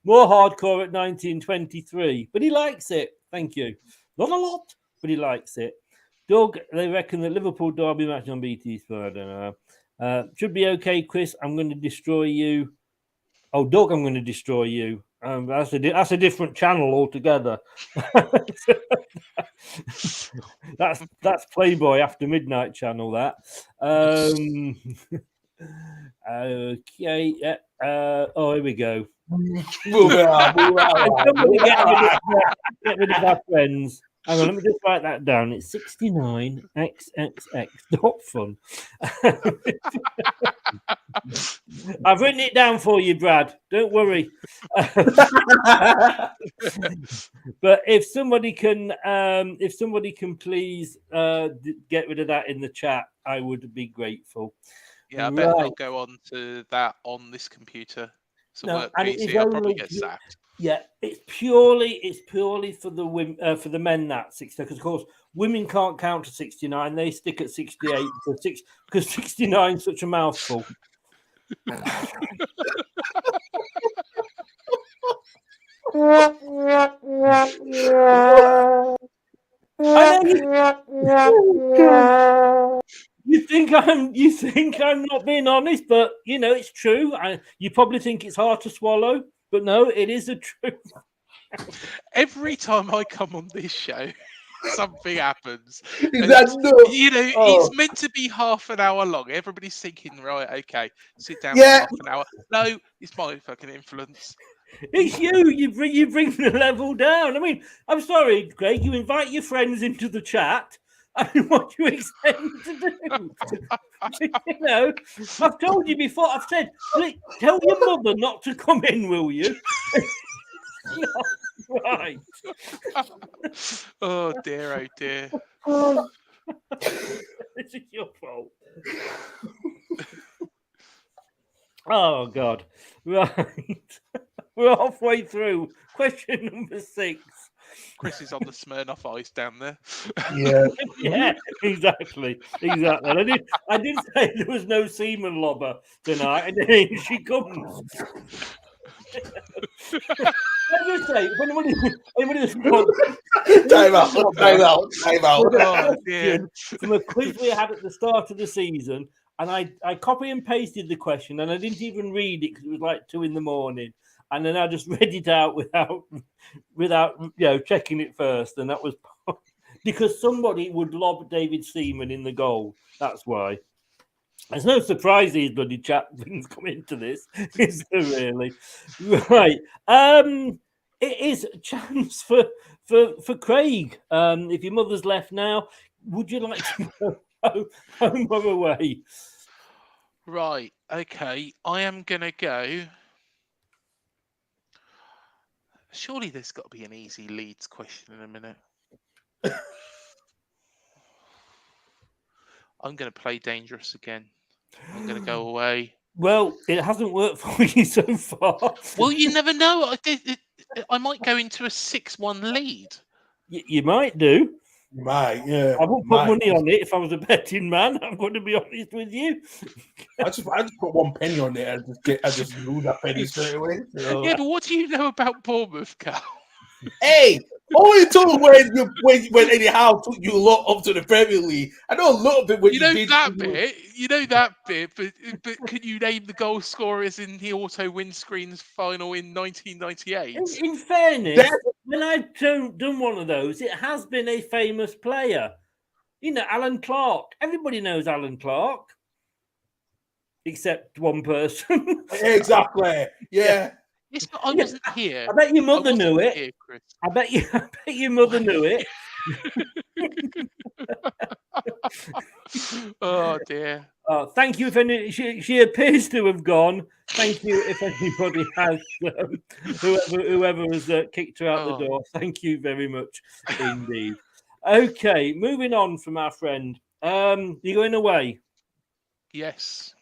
More hardcore at 1923. But he likes it. Thank you. Not a lot, but he likes it. Doug, they reckon the Liverpool derby match on BT Sport. I don't know. Should be okay, Chris. I'm going to destroy you. Oh, Doug, I'm going to destroy you. That's a different channel altogether. that's Playboy After Midnight channel. That. Okay. Yeah. Oh, here we go. Move out. Get rid of our friends. Hang on, let me just write that down. It's 69xxx.fun. I've written it down for you, Brad. Don't worry. But if somebody can please get rid of that in the chat, I would be grateful. Yeah, I bet I'll go on to that on this computer. It's a work PC. I'll probably get sacked. Yeah, it's purely for the women, for the men that 60, because of course women can't count to 69; they stick at 68 because 69 is such a mouthful. You think I'm not being honest, but you know it's true. You probably think it's hard to swallow, but no, it is the truth. Every time I come on this show, something happens. It's meant to be half an hour long. Everybody's thinking, right, okay, sit down for half an hour. No, it's my fucking influence. It's you. You bring the level down. I mean, I'm sorry, Greg. You invite your friends into the chat. I mean, what do you expect me to do? You know, I've told you before. I've said, tell your mother not to come in, will you? Right. Oh dear, oh dear. This is your fault. Oh God. Right. We're halfway through. Question number 6. Chris is on the Smirnoff Ice down there. Yeah, exactly. I did say there was no semen lobber tonight, and then she comes. Let me say, if anybody time out. Oh, dear. From a quiz we had at the start of the season, and I copy and pasted the question, and I didn't even read it because it was like 2 a.m. And then I just read it out without checking it first, and that was because somebody would lob David Seaman in the goal. That's why. There's no surprise these bloody chat things come into this, is there really? Right. It is a chance for Craig. If your mother's left now, would you like to go home or away? Right. Okay. I am gonna go. Surely there's got to be an easy Leeds question in a minute. I'm going to play dangerous again. I'm going to go away. Well, it hasn't worked for you so far. Well, you never know. I might go into a 6-1 lead. You might do. You might, yeah. I won't put money on it if I was a betting man. I'm going to be honest with you. I just put 1 penny on it and I just lose that penny straight away. So. Yeah, but what do you know about Bournemouth, Carl? Hey, only told when Eddie Howe took you a lot up to the Premier League. I know a little bit when you know that bit. You know that bit, but can you name the goal scorers in the auto windscreens final in 1998? In fairness, when I've done one of those, it has been a famous player. You know, Alan Clark. Everybody knows Alan Clark, except one person. Exactly. Yeah. Yes, but I wasn't here. I bet your mother knew it. Here, Chris. I bet your mother knew it. Oh dear. Thank you if any. She appears to have gone. Thank you if anybody has. Whoever has kicked her out the door. Thank you very much indeed. Okay, moving on from our friend. You going away? Yes.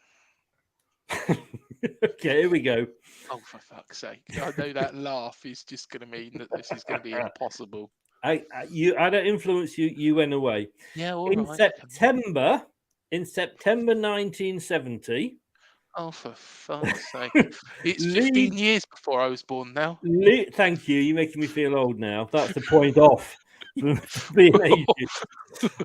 Okay, here we go. Oh, for fuck's sake. I know that laugh is just going to mean that this is going to be impossible. I don't influence you. You went away. Yeah, all in right. September 1970. Oh, for fuck's sake. It's 15 years before I was born now. Thank you. You're making me feel old now. That's the point off. Being aged.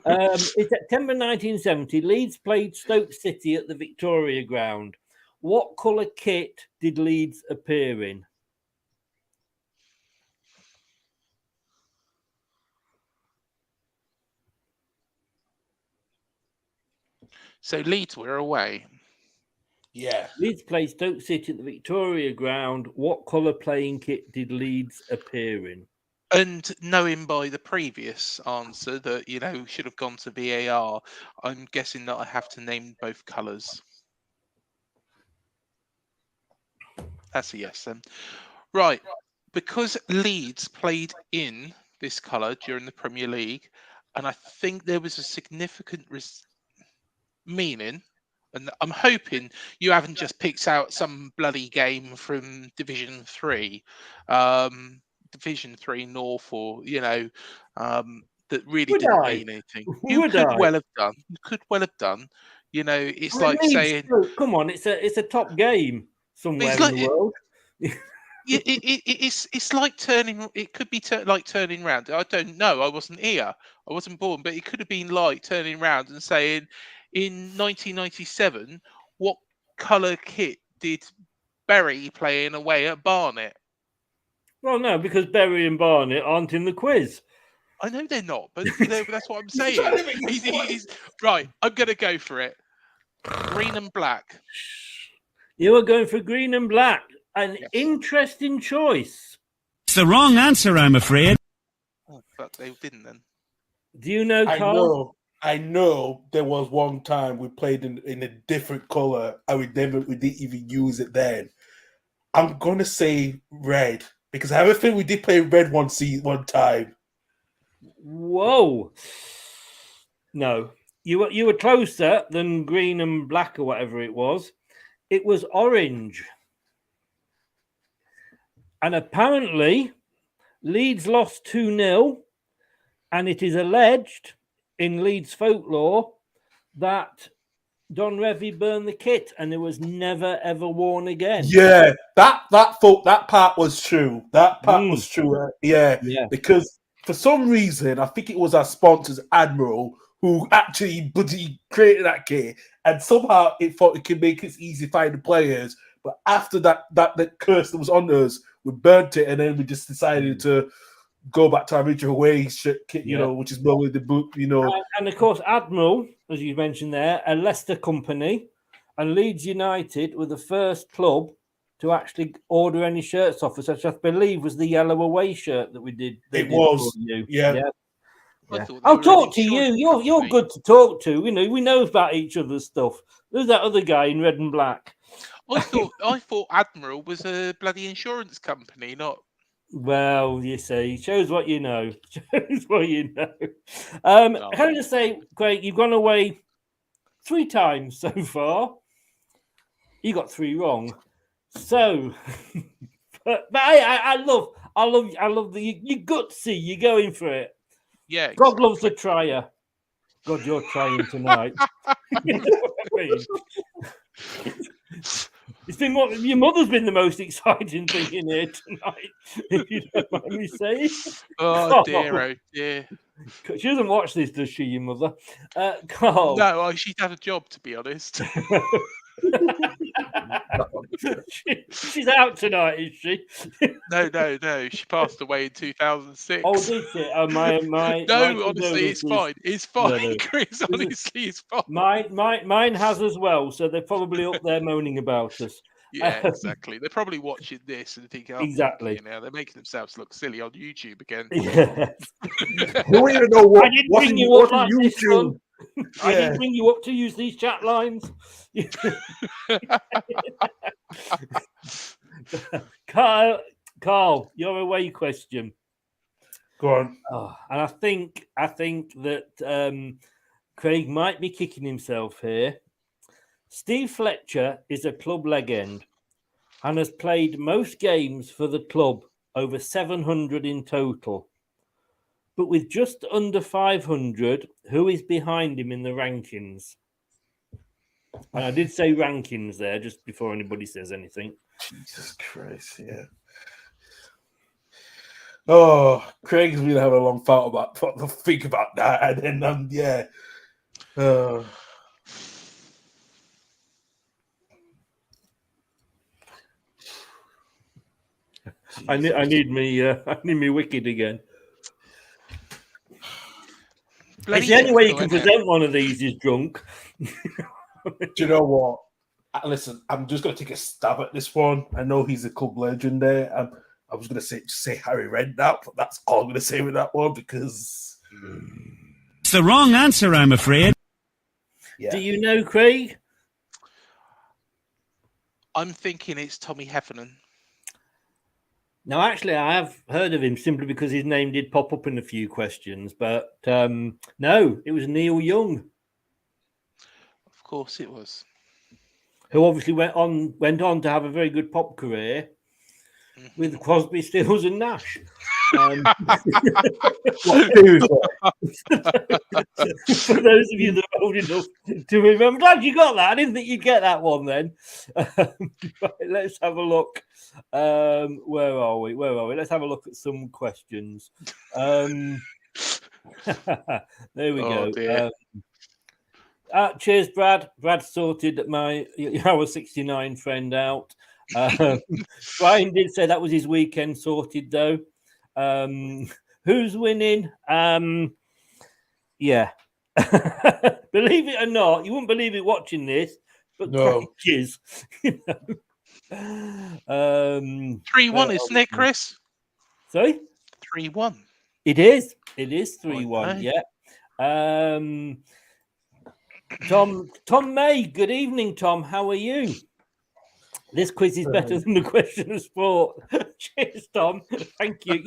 In September 1970, Leeds played Stoke City at the Victoria Ground. What colour kit did Leeds appear in? So Leeds were away. Yeah. Leeds played Stoke City at the Victoria Ground. What colour playing kit did Leeds appear in? And knowing by the previous answer that, should have gone to VAR, I'm guessing that I have to name both colours. That's a yes then. Right. Because Leeds played in this colour during the Premier League, and I think there was a significant meaning, and I'm hoping you haven't just picked out some bloody game from Division 3. Division 3 North, or that really didn't mean anything. You could well have done. It's like saying, come on, it's a top game somewhere in the world. It's like turning. It could be like turning round. I don't know. I wasn't here. I wasn't born, but it could have been like turning round and saying, in 1997, what colour kit did Bury playing away at Barnet? Well, no, because Bury and Barnet aren't in the quiz. I know they're not, but that's what I'm saying. He's right. I'm going to go for it. Green and black. You are going for green and black. An interesting choice. It's the wrong answer, I'm afraid. Oh, but they didn't then. Do you know, Carl? I know there was one time we played in a different colour and we didn't even use it then. I'm going to say red because I have a feeling we did play red one time. Whoa. No. You were closer than green and black or whatever it was. It was orange. And apparently, Leeds lost 2-0, and it is alleged in Leeds folklore that Don Revie burned the kit, and it was never ever worn again. Yeah, that part was true. That part was true. Yeah, because for some reason, I think it was our sponsors, Admiral, who actually created that kit, and somehow it thought it could make it easy to find the players. But after that curse that was on us, we burnt it, and then we just decided to go back to our original way kit, which is normally the book, And of course, Admiral, as you mentioned there, a Leicester company, and Leeds United were the first club to actually order any shirts off us, which I believe was the yellow away shirt that we did. It was, yeah. I'll talk to you. You're good to talk to. We know about each other's stuff. There's that other guy in red and black. I thought Admiral was a bloody insurance company, not. Well, you see, shows what you know. Shows what you know. Can I just say, Craig, you've gone away 3 times so far. You got 3 wrong. So, but I love you gutsy. You're going for it. Yeah. God loves a trier. God, you're trying tonight. You know what I mean? It's been your mother's been the most exciting thing in here tonight, if you don't mind me saying. Oh dear. She doesn't watch this, does she, your mother? Carl. No, she'd have a job, to be honest. She's out tonight, is she? No. She passed away in 2006. Oh, did she? Honestly, it's fine. It's fine, no. Chris. Honestly, it's fine. Mine has as well, so they're probably up there moaning about us. Yeah, exactly. They're probably watching this and thinking, exactly. They're making themselves look silly on YouTube again. Yeah. You don't even know what. I didn't bring you up like YouTube. I didn't bring you up to use these chat lines. Carl, your away question. Go on. And I think that Craig might be kicking himself here. Steve Fletcher is a club legend and has played most games for the club, over 700 in total. But with just under 500, who is behind him in the rankings? And I did say rankings there just before anybody says anything. Jesus Christ, yeah. Oh, Craig's been having a long think about that, and then yeah. I need me wicked again. It's the only way you can present one of these is drunk. Do you know what? Listen, I'm just going to take a stab at this one. I know he's a club legend there. I was going to say Harry Redknapp, but that's all I'm going to say with that one because It's the wrong answer, I'm afraid. Yeah. Do you know, Craig? I'm thinking it's Tommy Heffernan. Now, actually, I have heard of him simply because his name did pop up in a few questions, but no, it was Neil Young. Of course it was. Who obviously went on to have a very good pop career with Crosby, Stills and Nash. For those of you that are old enough to remember, I'm glad you got that. I didn't think you'd get that one then. Right, let's have a look. Where are we? Let's have a look at some questions. There we go. Cheers, Brad. Brad sorted our 69 friend out. Brian did say that was his weekend sorted, though. Who's winning? Yeah. Believe it or not, you wouldn't believe it watching this, but No. Craig is. 3-1, isn't it, Chris? Sorry? 3-1. It is. It is 3-1, yeah. Tom May, good evening, Tom. How are you? This quiz is better than the question of sport. Cheers, Tom. Thank you.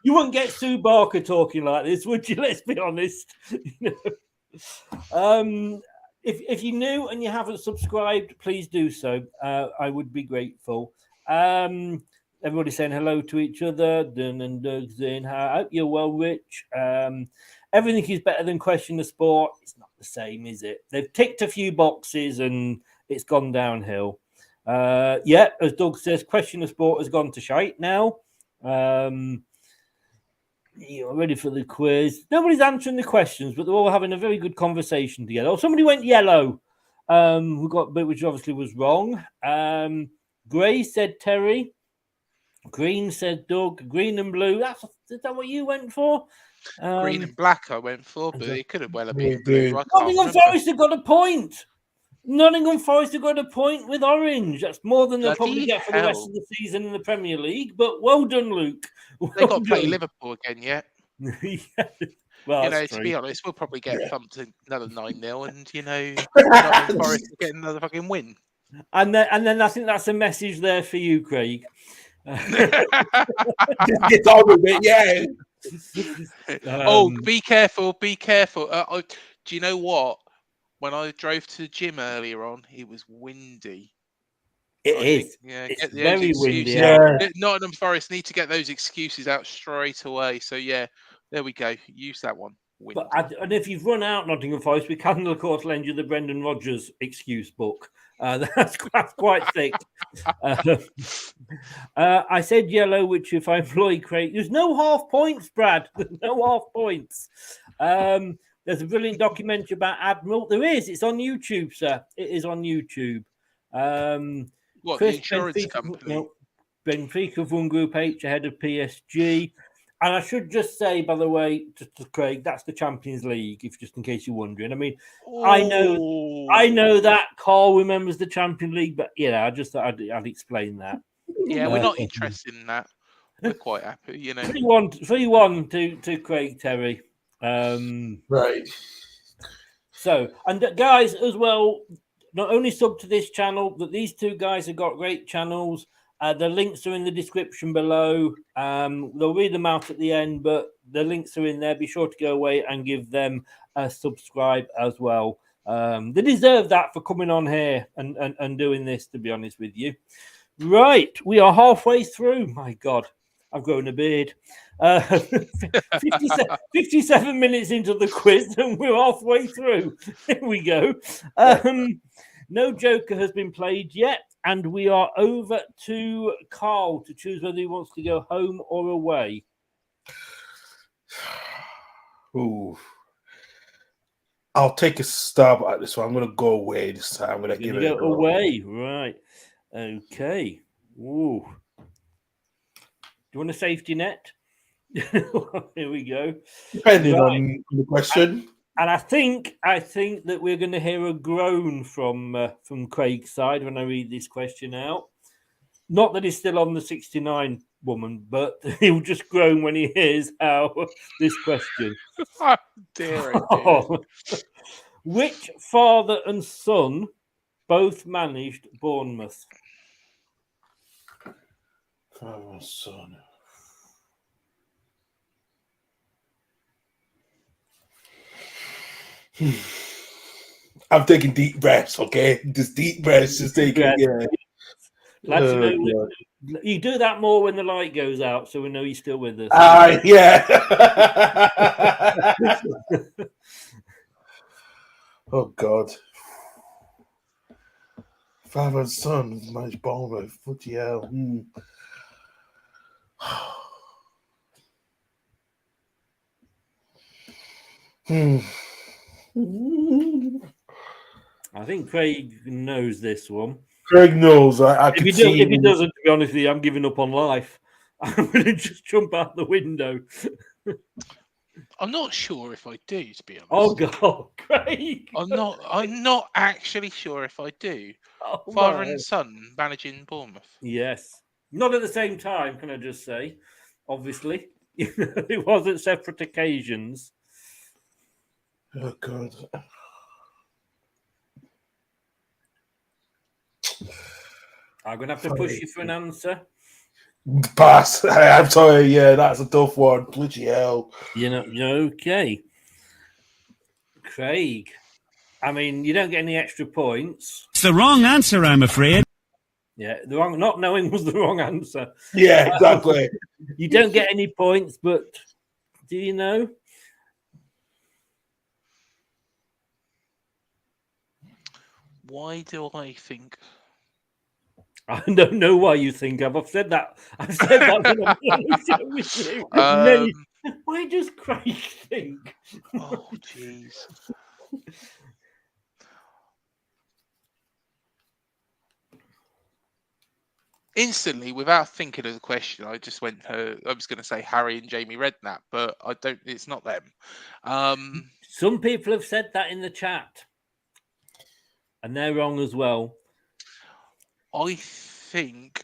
You wouldn't get Sue Barker talking like this, would you? Let's be honest. If you're new and you haven't subscribed, please do so. I would be grateful. Everybody's saying hello to each other. Dun and Doug's in. I hope you're well, Rich. Everything is better than question of sport. It's not the same, is it? They've ticked a few boxes and it's gone downhill. Yeah, as Doug says, question of sport has gone to shite now. You're ready for the quiz. Nobody's answering the questions, but they're all having a very good conversation together. Oh, somebody went yellow. We got a bit which obviously was wrong. Grey said Terry. Green said Doug. Green and blue. Is that what you went for? Green and black I went for, but it could have well been blue. Nottingham Forest have got a point. Nottingham Forest have got a point with orange. That's more than they'll probably get for the rest of the season in the Premier League. But well done, Luke. They've got to play Liverpool again yet. Yeah. Well, to be honest, we'll probably get thumped another 9-0 and, Nottingham Forest will get another fucking win. And then I think that's a message there for you, Craig. Get on with it, yeah. Be careful. Do you know what? When I drove to the gym earlier on, it was windy. It's very windy. Yeah. Nottingham Forest need to get those excuses out straight away. So, yeah, there we go. Use that one. And if you've run out Nottingham Forest, we can, of course, lend you the Brendan Rodgers excuse book. That's quite thick. I said yellow, which if I employ Craig, there's no half points, Brad. There's no half points. There's a brilliant documentary about Admiral. There is. It's on YouTube, sir. It is on YouTube. What, Chris, the insurance company? Benfica have won Group H ahead of PSG. And I should just say, by the way, to Craig, that's the Champions League, just in case you're wondering. I mean, I know that Carl remembers the Champions League, but I just thought I'd explain that. Yeah, we're not interested in that. We're quite happy, 3-1 to Craig Terry. Right. So, and guys, as well, not only sub to this channel, but these two guys have got great channels. The links are in the description below. They'll read them out at the end, but the links are in there. Be sure to go away and give them a subscribe as well. They deserve that for coming on here and doing this, to be honest with you. Right, we are halfway through. My God, I've grown a beard. 57 minutes into the quiz, and we're halfway through. Here we go. No Joker has been played yet. And we are over to Carl to choose whether he wants to go home or away. Ooh. I'll take a stab at this one. I'm going to go away this time. I'm going to give it a go. Away, right. Okay. Ooh. Do you want a safety net? Here we go. Depending on the question. And I think that we're going to hear a groan from Craig's side when I read this question out. Not that he's still on the 69 woman, but he'll just groan when he hears how this question. Oh, dear, oh dear. Which father and son both managed Bournemouth? Father and son. I'm taking deep breaths, okay? Just deep breaths, just taking, yeah. Glad to know you do that more when the light goes out, so we know you're still with us. Yeah. Oh, God. Father and son managed Bournemouth. Bloody hell. I think Craig knows this one. Craig knows. If he doesn't, to be honest with you, I'm giving up on life. I'm going to just jump out the window. I'm not sure if I do, to be honest. Oh God, Craig! I'm not actually sure if I do. Oh, Father and son managing Bournemouth. Yes, not at the same time. Can I just say? Obviously, it was at separate occasions. Oh God. I'm going to have to push you for an answer. Pass. I'm sorry. Yeah, that's a tough one. Bloody hell. You're okay. Craig. I mean, you don't get any extra points. It's the wrong answer, I'm afraid. Yeah, not knowing was the wrong answer. Yeah, exactly. You don't get any points, but do you know? Why do I think? I don't know why you think I've said that. I've said that when I'm on the show with you. Why does Craig think? Oh, jeez. Instantly, without thinking of the question, I just went. I was going to say Harry and Jamie Redknapp, but I don't. It's not them. Some people have said that in the chat, and they're wrong as well. I think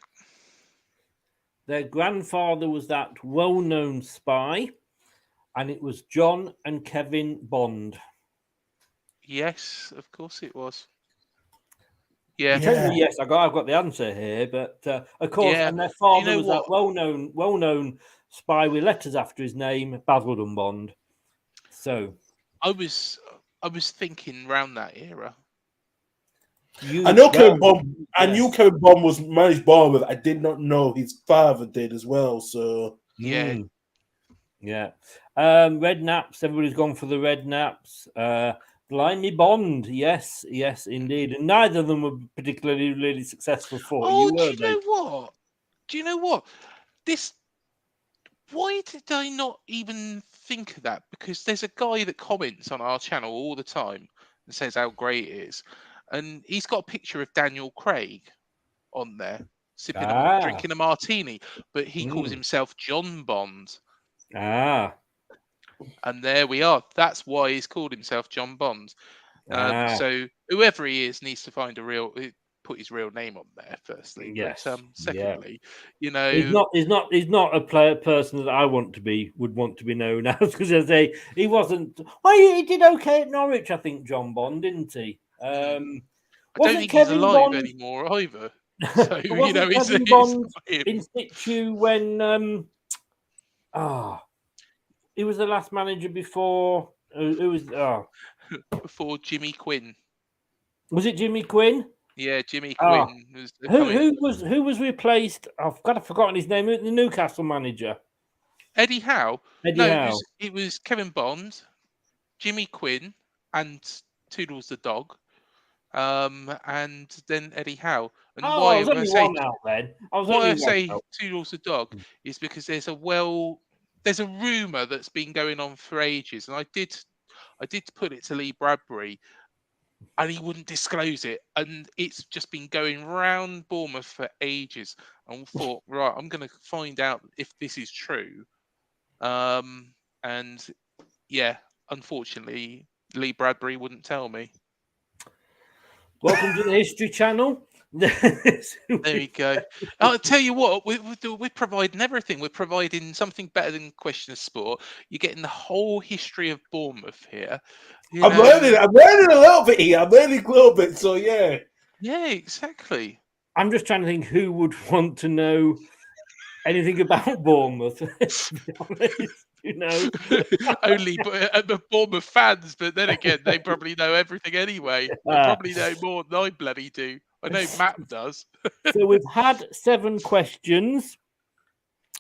their grandfather was that well-known spy, and it was John and Kevin Bond. Yes, of course it was. Yeah. Yes, I've got the answer here, but of course, and their father was that well-known spy with letters after his name, Basildon Bond. So, I was thinking around that era. I know Kevin Bond. I knew Kevin Bond was managed Bournemouth. I did not know his father did as well. So yeah. Redknaps. Everybody's gone for the Redknaps. Blimey Bond, yes, indeed. And neither of them were particularly really successful for you, were they? Do you know what? Why did I not even think of that? Because there's a guy that comments on our channel all the time and says how great it is. And he's got a picture of Daniel Craig on there, drinking a martini, but he calls himself John Bond. And there we are. That's why he's called himself John Bond. So whoever he is needs to find put his real name on there. Firstly, yes. But secondly, you know, he's not a person that I would want to be known as, because I say he wasn't. Well, he did okay at Norwich, I think. John Bond, didn't he? I don't think he's alive anymore either. So you know, Kevin Bond in situ when he was the last manager before. Who was before Jimmy Quinn? Was it Jimmy Quinn? Yeah, Jimmy Quinn. Who was replaced? I've forgotten his name. The Newcastle manager, Eddie Howe. Howe. It was Kevin Bond, Jimmy Quinn, and Toodles the dog, and then Eddie Howe. And why I say Toodles the dog is because there's a rumor that's been going on for ages, and I did put it to Lee Bradbury, and he wouldn't disclose it, and it's just been going round Bournemouth for ages. And thought, right, I'm going to find out if this is true. And yeah, unfortunately, Lee Bradbury wouldn't tell me. Welcome to the History Channel. There you go. I'll tell you what, we're providing everything. We're providing something better than Question of Sport. You're getting the whole history of Bournemouth here. I'm learning a little bit here. I'm learning a little bit. So, yeah. Yeah, exactly. I'm just trying to think who would want to know anything about Bournemouth. To be honest, only Bournemouth fans, but then again, they probably know everything anyway. They probably know more than I bloody do. I know Matt does. So we've had 7 questions,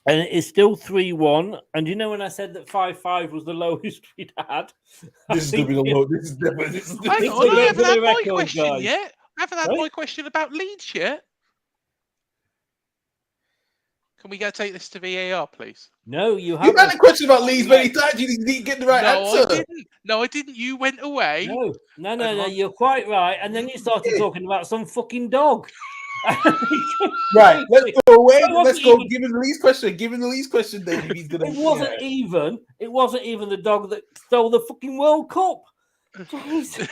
and it is still 3-1. And you know when I said that 5-5 was the lowest we'd had? This is going to be the low. This is definitely. Hang on, I haven't had my question yet. I haven't had my question about Leeds yet. Can we go take this to VAR, please? No, you haven't. You've had a question about Leeds many times. You didn't get the right answer. I didn't. You went away. No. You're quite right. And then you started talking about some fucking dog. Right, let's go away. Let's go. Give him the Leeds question. Give him the Leeds question. Then if he's gonna. It wasn't even the dog that stole the fucking World Cup. Jesus.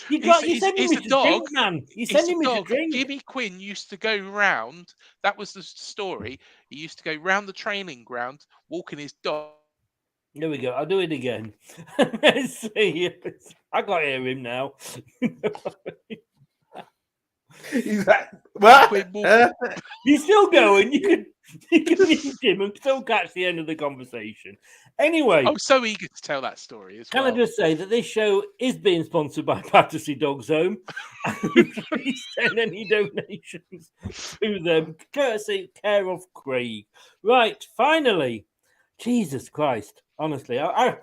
You sending me to drink, man. You sending me to drink. Jimmy Quinn used to go round. That was the story. He used to go round the training ground, walking his dog. There we go. I'll do it again. Let's see. I got to hear him now. He's like, what? He's still going. You can mute him and still catch the end of the conversation. Anyway, I'm so eager to tell that story as well. Can I just say that this show is being sponsored by Battersea Dogs Home? Please send any donations to them, courtesy care of Craig. Right, finally, Jesus Christ! Honestly, I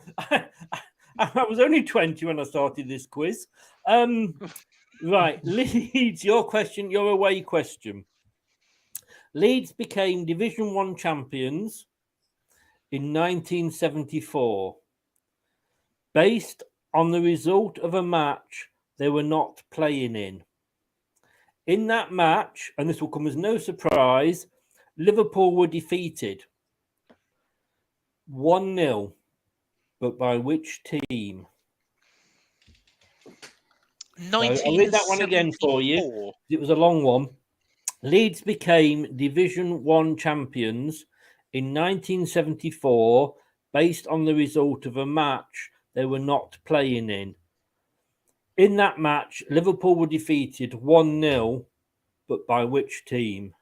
was only 20 when I started this quiz. Right, Leeds, your away question. Leeds became Division 1 champions in 1974, based on the result of a match they were not playing in. In that match, and this will come as no surprise, Liverpool were defeated 1-0, but by which team? I'll read that one again for you. It was a long one. Leeds became Division 1 champions in 1974 based on the result of a match they were not playing in. In that match, Liverpool were defeated 1-0, but by which team?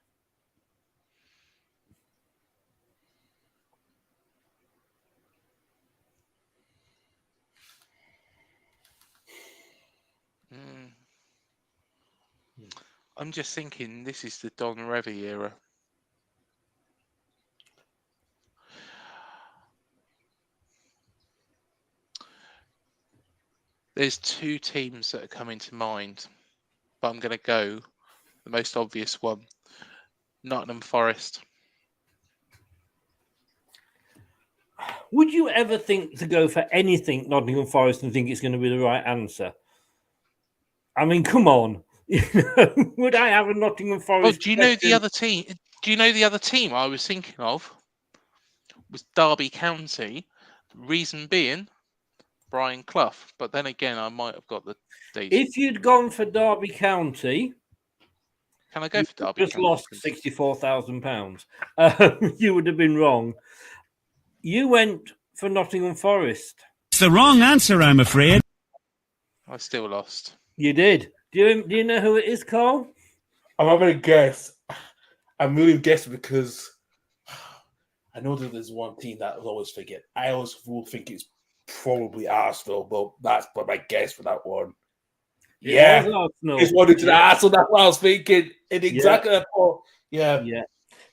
I'm just thinking this is the Don Revie era. There's 2 teams that are coming to mind, but I'm going to go the most obvious one, Nottingham Forest. Would you ever think to go for anything Nottingham Forest and think it's going to be the right answer? I mean, come on. Would I have a Nottingham Forest? Oh, do you know the other team? Do you know the other team I was thinking of was Derby County? Reason being, Brian Clough. But then again, I might have got the dates. If you'd gone for Derby County, can I go for Derby? Just County, lost £64,000. You would have been wrong. You went for Nottingham Forest. It's the wrong answer, I'm afraid. I still lost. You did. Do you know who it is, Carl? I'm having a guess. I'm really guessing because I know that there's one team that I always forget. I always will think it's probably Arsenal, but that's my guess for that one. Yeah, it's one to Arsenal. That's what I was thinking. And exactly that thought. Yeah.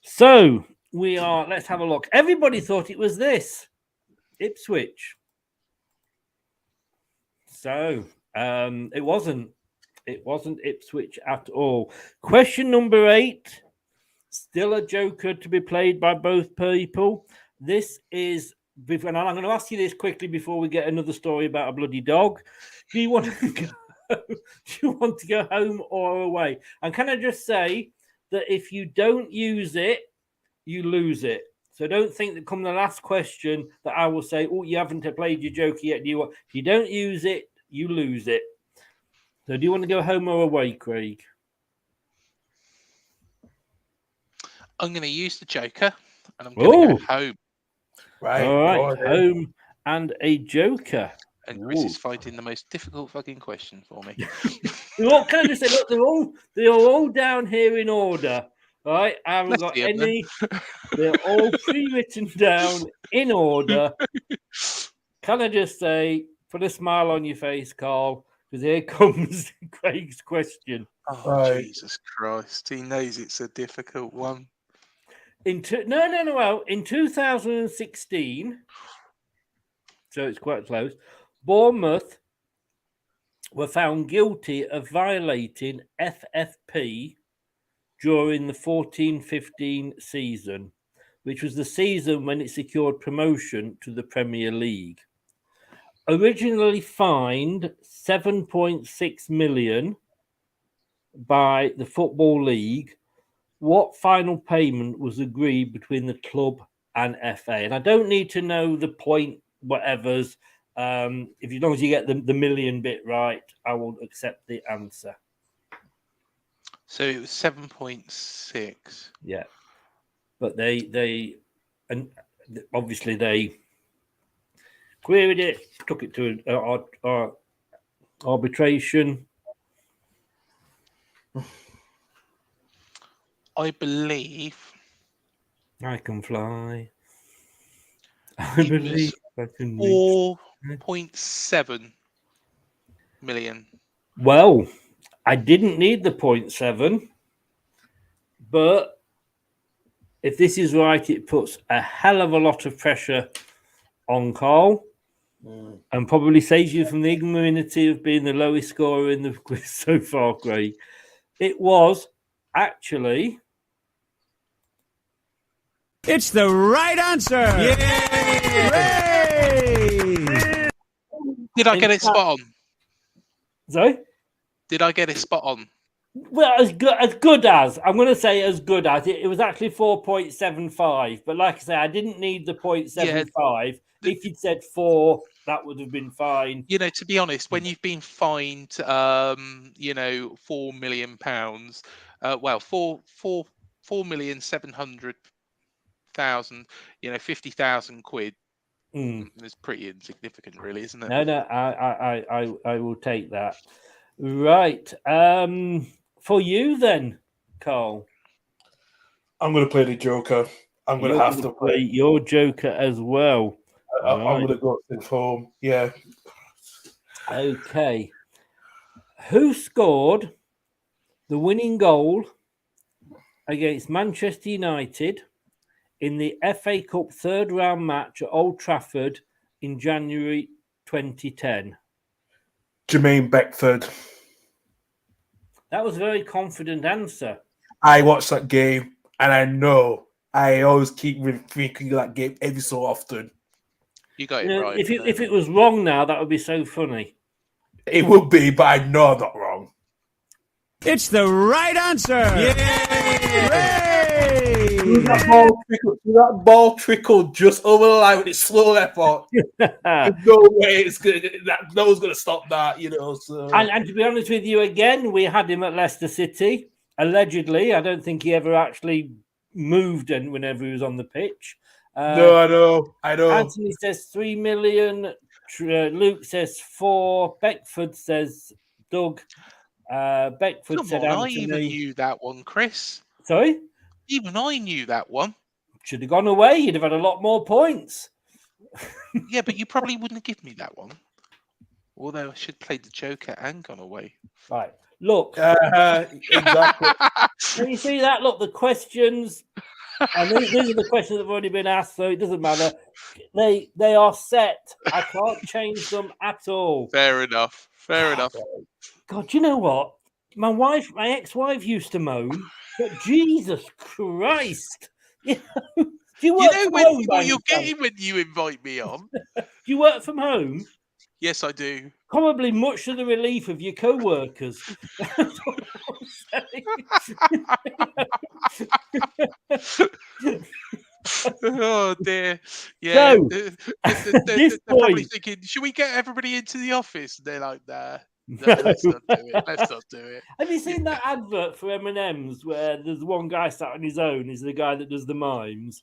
So let's have a look. Everybody thought it was this, Ipswich. So it wasn't. It wasn't Ipswich at all. Question number 8. Still a joker to be played by both people. This is, and I'm going to ask you this quickly before we get another story about a bloody dog. Do you want to go home or away? And can I just say that if you don't use it, you lose it. So don't think that come the last question that I will say, oh, you haven't played your joker yet. If you don't use it, you lose it. So do you want to go home or away, Craig? I'm going to use the Joker, and I'm going to go home. Right. All right. Home and a Joker. And Chris is finding the most difficult fucking question for me. What can I just say? Look, they're all down here in order, right? I haven't got any. They're all pre-written down in order. Can I just say, put a smile on your face, Carl, because here comes Craig's question. Oh, Jesus Christ! He knows it's a difficult one. In 2016, so it's quite close. Bournemouth were found guilty of violating FFP during the 14-15 season, which was the season when it secured promotion to the Premier League. Originally fined 7.6 million by the Football League, what final payment was agreed between the club and FA? And I don't need to know the point whatevers. If as long as you get the million bit right, I will accept the answer. So it was 7.6. Yeah, but they and obviously they queried it, took it to arbitration. I believe I can fly. I it believe was I can 4.7 million. Well, I didn't need the 0.7, but if this is right, it puts a hell of a lot of pressure on Carl and probably saves you from the ignominy of being the lowest scorer in the quiz so far, Craig. It was actually... It's the right answer! Yay! Did I get it spot on? Sorry? Did I get it spot on? Well, as good as. I'm going to say as good as. It was actually 4.75. But like I say, I didn't need the 0.75. If you'd said 4, that would have been fine. You know, to be honest, when you've been fined, £4 million, 4,700,000, 50,000 quid. It's pretty insignificant, really, isn't it? No, I will take that. Right. For you then, Carl. I'm going to play the Joker. I'm going to have to play your Joker as well. I'm going to go to home. Yeah. Okay. Who scored the winning goal against Manchester United in the FA Cup third round match at Old Trafford in January 2010? Jermaine Beckford. That was a very confident answer. I watched that game, and I know I always keep rethinking that game every so often. You got it right. If it was wrong now, that would be so funny. It would be, but I know I'm not wrong. It's the right answer! Yay! That ball trickled just over the line with its slow effort. There's no way no one's going to stop that, So. And to be honest with you, again, we had him at Leicester City. Allegedly, I don't think he ever actually moved whenever he was on the pitch. No, I know. Anthony says 3 million. Luke says 4. Beckford says Doug. Beckford said Anthony. I even knew that one, Chris. Sorry? Even I knew that one. Should have gone away. You'd have had a lot more points. Yeah, but you probably wouldn't have given me that one. Although I should play the Joker and gone away. Right. Look. Exactly. Can you see that? Look, the questions... And these are the questions that have already been asked, so it doesn't matter. They are set. I can't change them at all. Fair enough. God, you know what? My ex-wife used to moan, but Jesus Christ. Do you work from home, what you're getting when you invite me on? Do you work from home? Yes, I do. Probably much to the relief of your co-workers. That's what I'm saying. Oh dear. Yeah. So, they're probably thinking, should we get everybody into the office? And they're like, nah. No, let's not do it. Let's not do it. Have you seen that advert for M&M's where there's one guy sat on his own? He's the guy that does the mimes.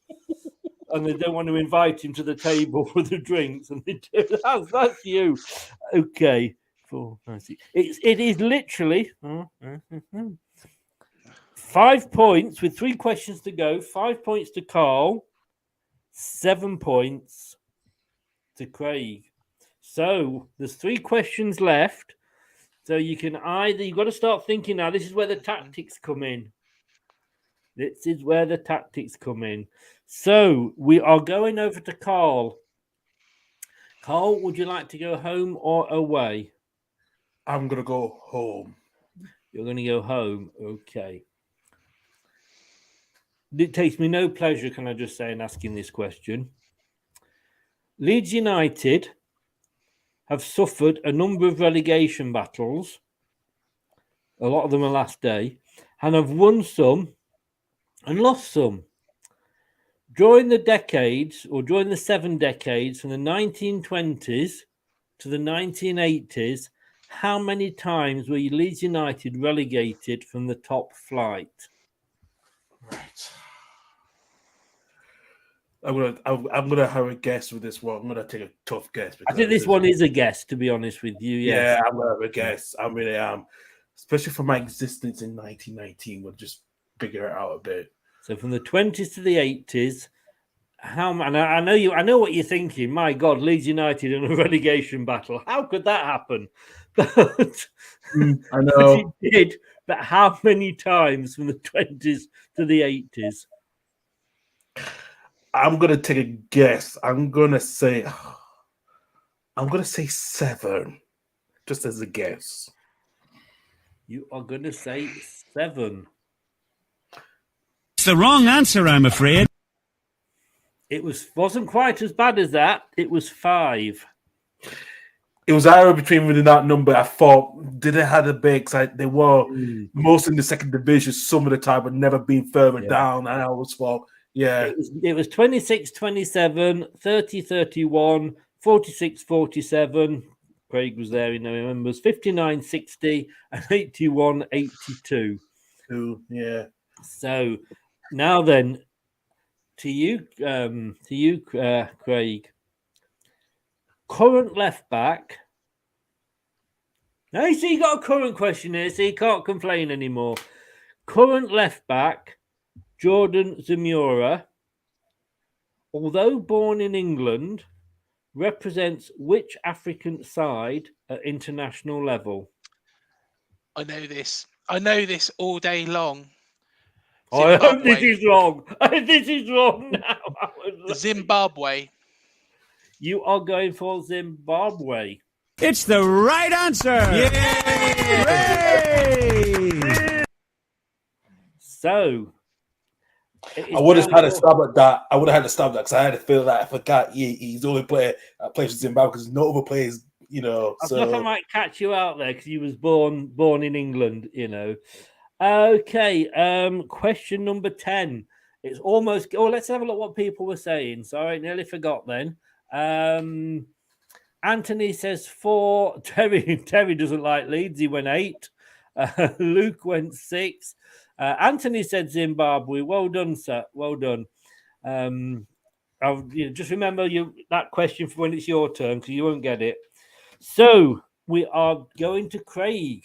And they don't want to invite him to the table for the drinks. And they do. That's you. Okay. 4, 9, 6. It is literally 5 points with 3 questions to go. 5 points to Carl. 7 points to Craig. So there's 3 questions left. So you can you've got to start thinking now. This is where the tactics come in. This is where the tactics come in. So we are going over to Carl. Carl, would you like to go home or away? I'm going to go home. You're going to go home. Okay. It takes me no pleasure, can I just say, in asking this question. Leeds United have suffered a number of relegation battles. A lot of them are last day. And have won some and lost some. During the decades, or during the 7 decades, from the 1920s to the 1980s, how many times were Leeds United relegated from the top flight? Right. I'm gonna have a guess with this one. I'm gonna take a tough guess. I think this one is a guess, to be honest with you. Yes. Yeah, I'm gonna have a guess. I really am, especially for my existence in 1919. We'll just figure it out a bit. So from the 20s to the 80s, I know what you're thinking. My God, Leeds United in a relegation battle. How could that happen? But I know it did. But how many times from the 20s to the 80s? I'm gonna take a guess. I'm gonna say 7, just as a guess. You are gonna say 7. It's the wrong answer, I'm afraid. It wasn't quite as bad as that. It was 5. It was either between really that number. I thought, did they have a big? They were most in the second division some of the time, but never been further down. And I always thought, yeah. It was 26-27, 30-31, 46-47. Craig was there, remembers. 59-60 and 81-82. Yeah. So now then, to you, Craig. Current left back. Now you see, you got a current question here, so you can't complain anymore. Current left back, Jordan Zamora, although born in England, represents which African side at international level? I know this. I know this all day long. I hope this is wrong. This is wrong now. Zimbabwe. You are going for Zimbabwe. It's the right answer. Yay! So, I would have had a stab at that. Because I had to feel that I forgot he's the only player that plays for Zimbabwe because no other players, I thought I might catch you out there because he was born in England, Okay, question number 10. It's almost. Oh, let's have a look what people were saying. Sorry, nearly forgot then. Anthony says 4. Terry doesn't like Leeds. He went 8. Luke went 6. Anthony said Zimbabwe. Well done, sir. Well done. Just remember that question for when it's your turn because you won't get it. So we are going to Craig.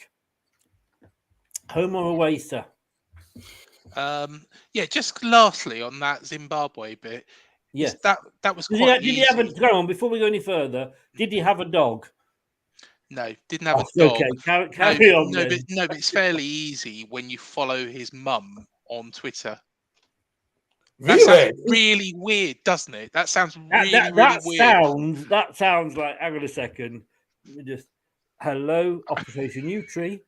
Home or away, sir? Just lastly on that Zimbabwe bit. Yes, that was quite easy. Did he have go on before we go any further? Did he have a dog? No, didn't have a dog. Okay, carry on. But it's fairly easy when you follow his mum on Twitter. That sounds really weird, doesn't it? That sounds really weird. That sounds like. Hang on a second. Let me just. Hello, Operation Nutri.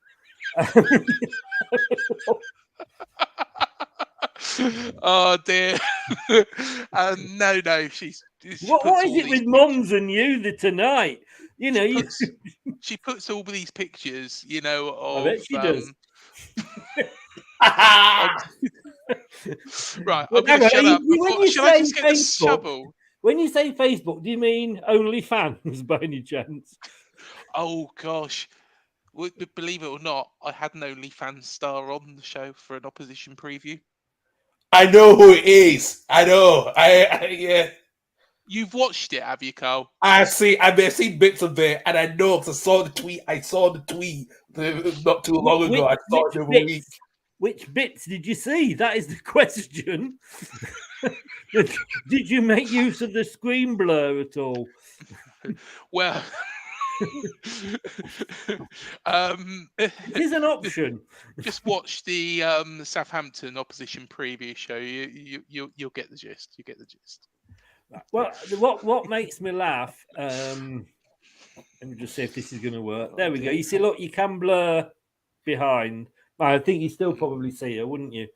Oh dear. No, she's what is it with mums and you tonight? She puts all these pictures, of I bet she does. Right, I'm gonna shut up. Should I just get the shovel? When you say Facebook, do you mean OnlyFans by any chance? Oh gosh. Believe it or not, I had an OnlyFans star on the show for an opposition preview. I know who it is. I know. Yeah. You've watched it, have you, Carl? I've seen bits of it, and I know because I saw the tweet not too long ago. I saw it the other week. Which bits did you see? That is the question. Did you make use of the screen blur at all? Well, it is an option. Just watch the Southampton opposition preview show. You'll get the gist. You get the gist. Well, what makes me laugh? Let me just see if this is going to work. There we go. You see, look, you can blur behind. I think you still probably see her, wouldn't you?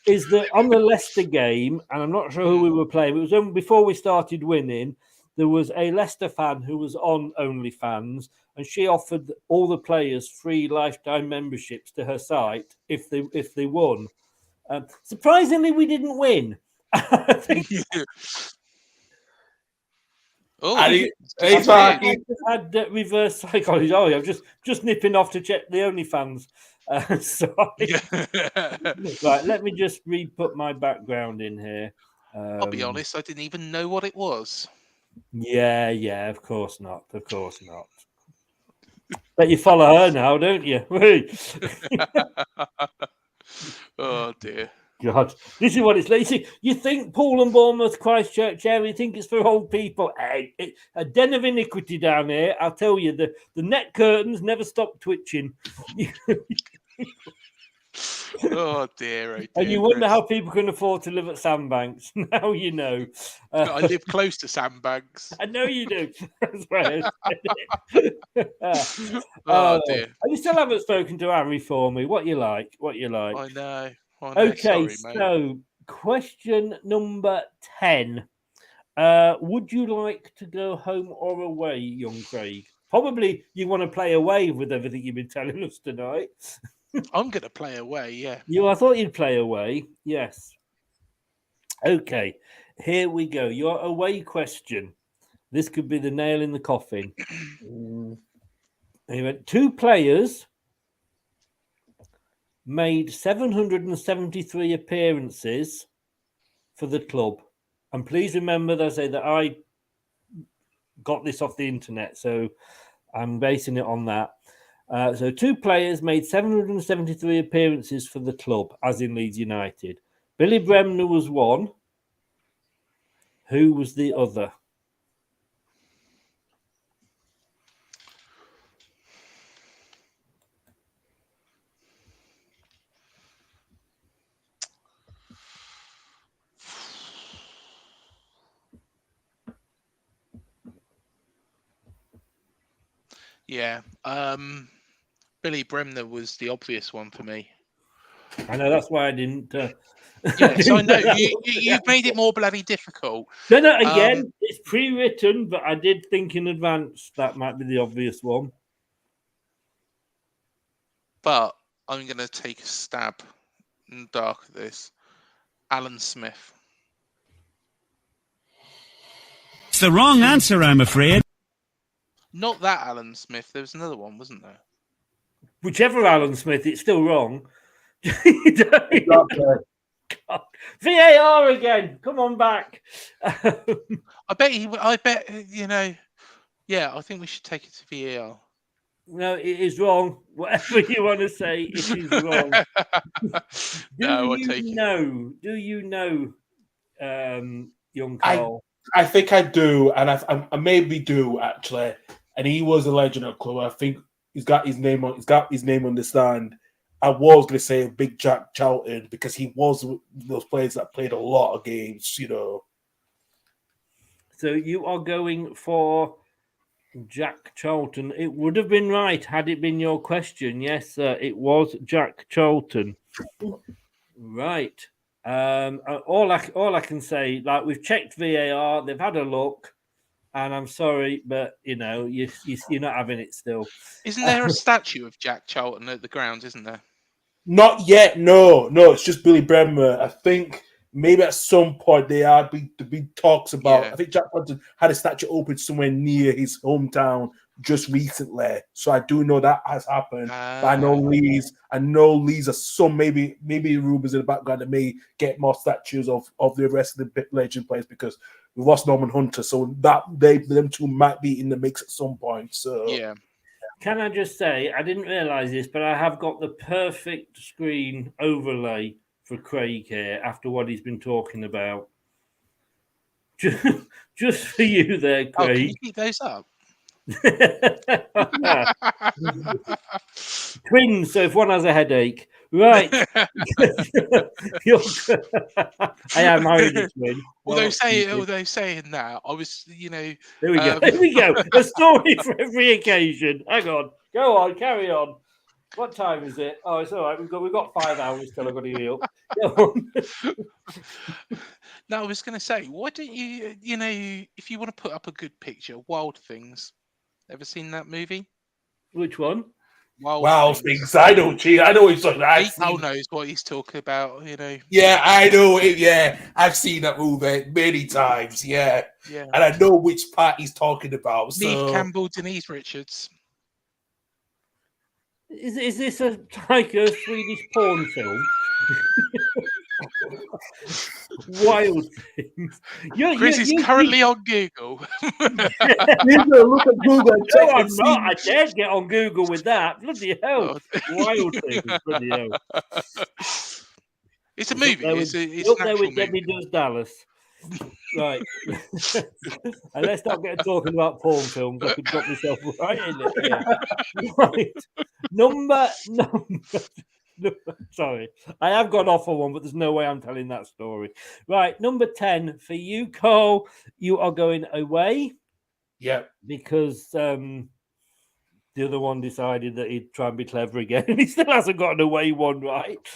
Is that on the Leicester game, and I'm not sure who we were playing. It was only before we started winning. There was a Leicester fan who was on OnlyFans, and she offered all the players free lifetime memberships to her site if they won. Surprisingly, we didn't win. I think. I had reverse psychology. Oh, I'm just nipping off to check the OnlyFans. Right, let me just put my background in here. I'll be honest, I didn't even know what it was. Yeah, of course not. But you follow her now, don't you? Oh dear. God, this is what it's like. You think Poole and Bournemouth, Christchurch area, you think it's for old people. Hey, a den of iniquity down here. I'll tell you, the net curtains never stop twitching. Oh dear. And you wonder how people can afford to live at Sandbanks. Now you know. I live close to Sandbanks. I know you do. That's right. Dear. You still haven't spoken to Harry for me. What you like? I know. Okay, sorry, so question number 10. Would you like to go home or away, young Craig? Probably you want to play away with everything you've been telling us tonight. I'm going to play away, yeah. I thought you'd play away, yes. Okay, here we go. Your away question. This could be the nail in the coffin. Anyway, 2 players made 773 appearances for the club. And please remember that I got this off the internet, so I'm basing it on that. So 2 players made 773 appearances for the club, as in Leeds United. Billy Bremner was one. Who was the other? Yeah. Billy Bremner was the obvious one for me. I know, that's why I didn't. Yes, I know. You've made it more bloody difficult. No, again, it's pre-written, but I did think in advance that might be the obvious one. But I'm going to take a stab in the dark at this. Alan Smith. It's the wrong answer, I'm afraid. Not that Alan Smith. There was another one, wasn't there? Whichever Alan Smith, it's still wrong. God. VAR again. Come on back. I bet, yeah, I think we should take it to VAR. No, it is wrong. Whatever you want to say, it is wrong. Do you know, young Carl? I think I do, and I maybe do actually. And he was a legend at club. I think he's got his name on the stand. I was going to say Big Jack Charlton because he was those players that played a lot of games, So you are going for Jack Charlton. It would have been right had it been your question. Yes, it was Jack Charlton. Right. All I can say, like, we've checked VAR, they've had a look, and I'm sorry, but you're not having it still. Isn't there a statue of Jack Charlton at the ground? Isn't there? Not yet. No, it's just Billy Bremner. I think maybe at some point there had been talks about. Yeah. I think Jack Charlton had a statue open somewhere near his hometown, just recently. So I do know that has happened. But I know Leeds are some maybe rumors in the background that may get more statues of the rest of the legend players because we lost Norman Hunter. So that them two might be in the mix at some point. So yeah. Can I just say, I didn't realise this, but I have got the perfect screen overlay for Craig here after what he's been talking about. Just for you there, Craig. Oh, can you keep those up? Twins, so if one has a headache. Right. I am married to twin. Although saying that, I was, Here we go. Here we go. A story for every occasion. Hang on. Go on, carry on. What time is it? Oh, it's all right. We've got 5 hours till I've got to heal. Go on. No, I was going to say, why don't you, if you want to put up a good picture, Wild Things. Ever seen that movie? Which one? Wild Things. I know what he's talking about. He knows what he's talking about, Yeah, I know it. Yeah, I've seen that movie many times. Yeah, and I know which part he's talking about. Neve Campbell, Denise Richards. Is this like a Swedish porn film? Wild Things. Chris is currently on Google. Look at Google. No, I'm not. I dared get on Google with that. Bloody hell. Wild Things. Bloody hell. It's a movie. It's an there with movie. Debbie Does Dallas. Right. And let's not get talking about porn films. I could drop myself right in it. Yeah. Right. Number. Sorry, I have gone off on one, but there's no way I'm telling that story. Right, number 10 for you, Cole. You are going away. Yeah, because the other one decided that he'd try and be clever again, and he still hasn't got an away one right.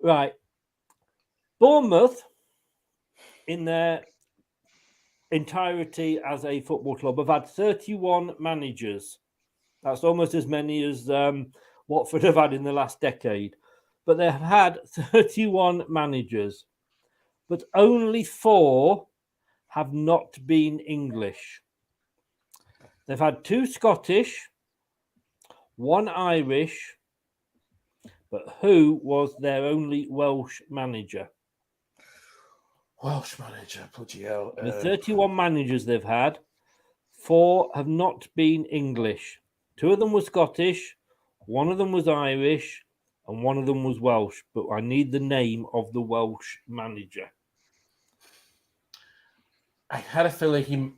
Right, Bournemouth, in their entirety as a football club, have had 31 managers. That's almost as many as Watford have had in the last decade. But they've had 31 managers, but only 4 have not been English. They've had 2 Scottish, 1 Irish, but who was their only Welsh manager? Welsh manager, bloody hell. The 31 managers they've had, 4 have not been English. 2 of them were Scottish, 1 of them was Irish, and 1 of them was Welsh. But I need the name of the Welsh manager. I had a feeling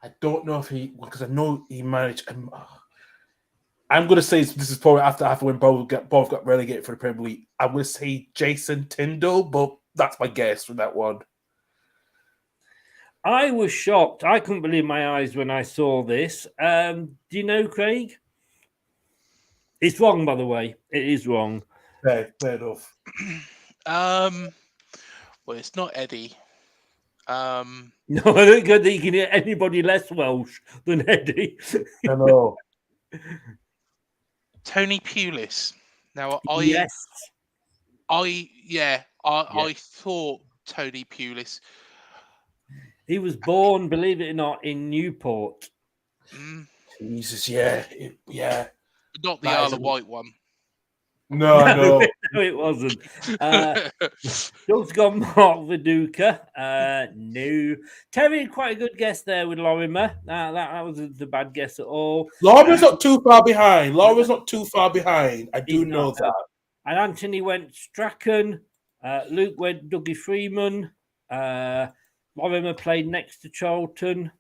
I don't know if because I know he managed. I'm going to say this is probably after when both got relegated for the Premier League. I would say Jason Tyndall, but that's my guess for that one. I was shocked. I couldn't believe my eyes when I saw this. Do you know, Craig? It's wrong, by the way. It is wrong. Fair enough. Well, it's not Eddie. No, I don't think you can get anybody less Welsh than Eddie. I know. Tony Pulis. Now, Yes. I thought Tony Pulis. He was born, believe it or not, in Newport. Jesus, yeah. Not the Isle of Wight one. No, it wasn't. Doug's gone Mark Viduka. No. Terry had quite a good guess there with Lorimer. That wasn't a bad guess at all. Lorimer's not too far behind. I do know that. And Anthony went Strachan. Luke went Dougie Freeman. Lorimer played next to Charlton.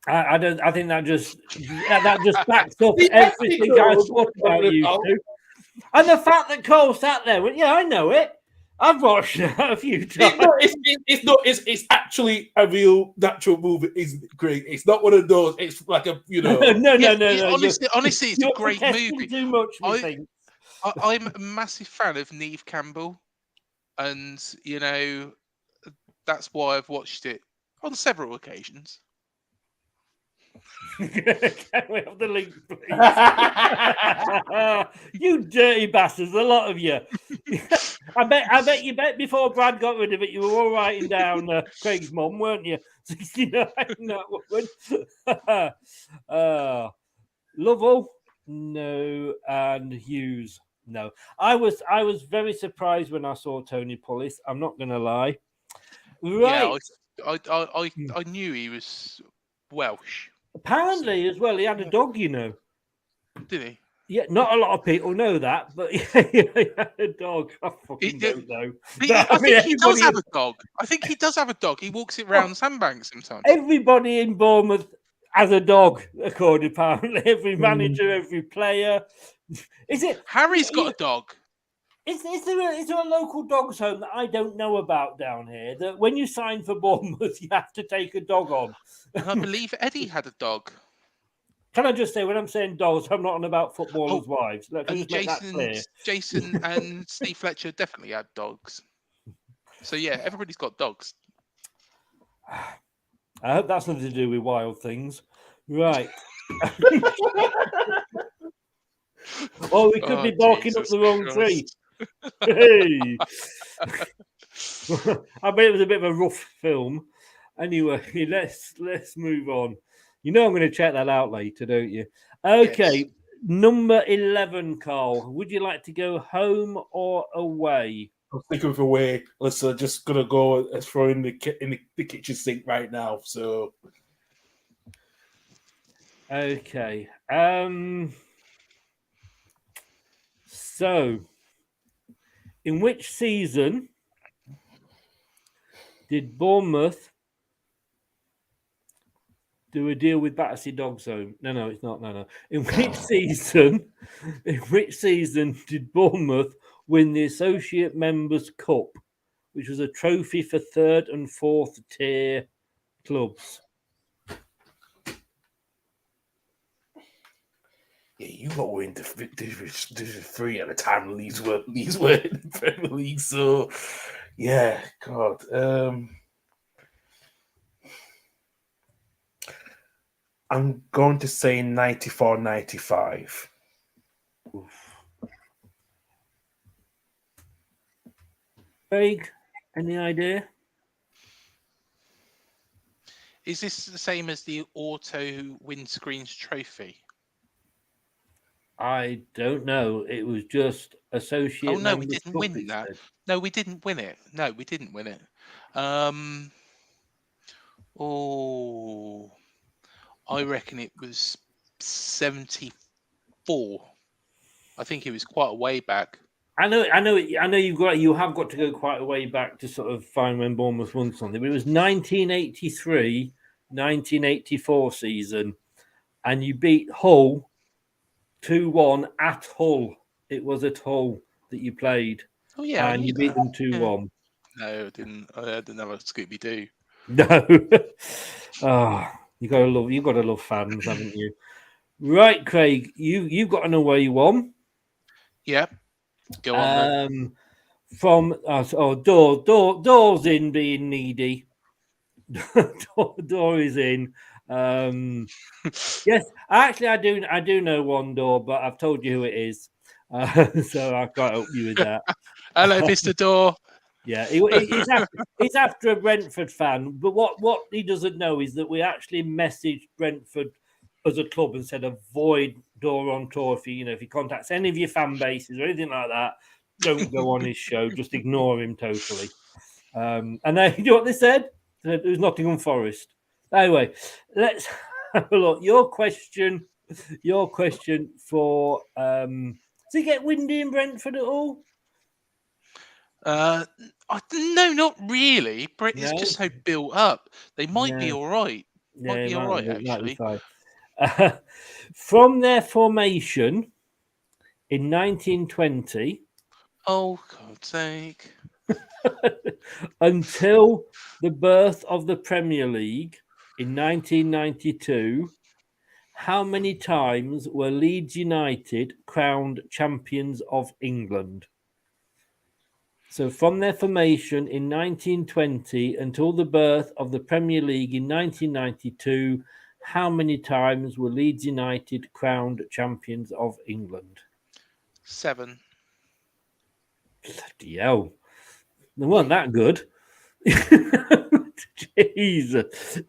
I think that just backs up everything I thought about you two. And the fact that Cole sat there, yeah, I know it. I've watched it a few times. It's actually a real natural movie. It's great. It's not one of those. It's like a No. Honestly, it's a great movie. Too much, I'm a massive fan of Neve Campbell, and that's why I've watched it on several occasions. Can we have the link, please? You dirty bastards, a lot of you. I bet you before Brad got rid of it, you were all writing down Craig's mum, weren't you? 69, that woman. Lovell, no, and Hughes, no. I was very surprised when I saw Tony Pullis. I'm not going to lie. Right. Yeah, I knew he was Welsh. Apparently, as well, he had a dog. You know. Did he? Yeah, not a lot of people know that, but he had a dog. I fucking don't know. I think he does have a dog. I think he does have a dog. He walks it around Sandbanks sometimes. Everybody in Bournemouth has a dog, according apparently. Every manager, every player. Is it Harry's got a dog? Is there a local dogs home that I don't know about down here? That when you sign for Bournemouth, you have to take a dog on. And I believe Eddie had a dog. Can I just say, when I'm saying dogs, I'm not on about footballers' wives. Let's just make that clear. Jason and Steve Fletcher definitely had dogs. So yeah, everybody's got dogs. I hope that's nothing to do with wild things, right? Or we could be barking up the wrong tree. Hey, I bet it was a bit of a rough film. Anyway, let's move on. You know I'm going to check that out later, don't you? Okay, yes. Number 11, Carl. Would you like to go home or away? I'm thinking of away. Let's just gonna go and throw in the kitchen sink right now. So, okay. So, in which season did Bournemouth do a deal with Battersea Dogs Home? No, it's not. No. In which season did Bournemouth win the Associate Members Cup, which was a trophy for third and fourth tier clubs? Yeah, you got win Division 3 at the time Leeds were in the Premier League. So, yeah, God. I'm going to say 94-95. Craig, any idea? Is this the same as the Auto Windscreens Trophy? I don't know. It was just Associate. Oh no, we didn't win that. No, we didn't win it. No, we didn't win it. I reckon it was 74. I think it was quite a way back. I know. You have got to go quite a way back to sort of find when Bournemouth won something. But it was 1983, 1984 season, and you beat Hull 2-1 at Hull. It was at Hull that you played. Oh yeah, and you beat them 2-1. No, I didn't. I didn't have a Scooby Doo. No. You gotta love fans, haven't you? Right, Craig, you've got an away one. Yeah. Go on. From Door's in being needy. Door is in. Yes, actually, I do know one Door, but I've told you who it is, so I can't help you with that. Hello, Mr. Door. Yeah, he's after a Brentford fan, but what he doesn't know is that we actually messaged Brentford as a club and said avoid Door on tour if he contacts any of your fan bases or anything like that. Don't go on his show. Just ignore him totally. And then you know what they said? It was Nottingham Forest. Anyway, let's have a look. Your question for does it get windy in Brentford at all? No, not really. It's just so built up. They might be all right. Might be all right, actually. From their formation in 1920. Oh, God's sake. Until the birth of the Premier League in 1992, how many times were Leeds United crowned champions of England? So from their formation in 1920 until the birth of the Premier League in 1992, how many times were Leeds United crowned champions of England? 7. Bloody hell. They weren't that good. Jesus.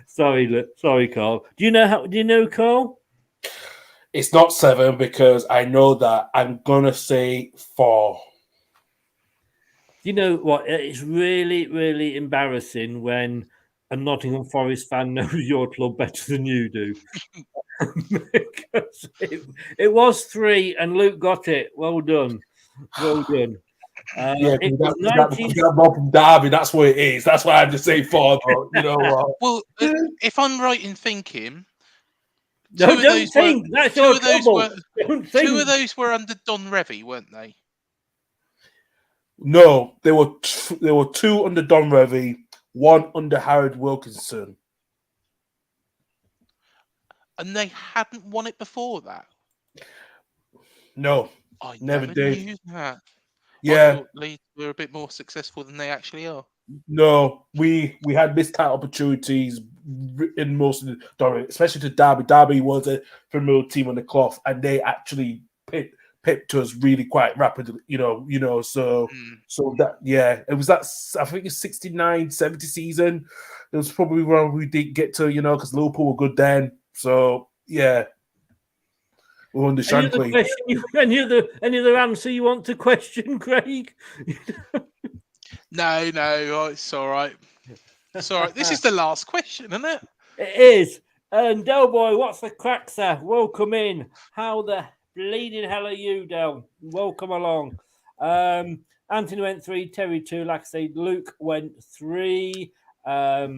Sorry, Carl. Do you know Carl? It's not 7 because I know that I'm gonna say 4. You know what? It's really, really embarrassing when a Nottingham Forest fan knows your club better than you do. Because it was 3 and Luke got it. Well done. Well done. Yeah, It was we got more from Derby. That's what it is. That's why I'm just saying 4. But you know what? Well, if I'm right in thinking, don't think. That's your trouble. Two of those were under Don Revie, weren't they? No, there were 2 under Don Revie, 1 under Harold Wilkinson. And they hadn't won it before that? No, I never did. knew that. Yeah. I thought Leeds were a bit more successful than they actually are. No, we had missed out opportunities in most of the Derby, especially to Derby. Derby was a familiar team on the cloth, and they actually pipped us really quite rapidly, so that, it was that, I think it's 69-70 season. It was probably where we didn't get to, because Liverpool were good then. So, yeah. We're on the Shankly. Any other answer you want to question, Craig? No, it's all right. It's all right. This is the last question, isn't it? It is. And Del Boy, what's the crack, sir? Welcome in. How the bleeding hell are you, Del? Welcome along. Anthony went 3, Terry 2. Like I say, Luke went 3. Not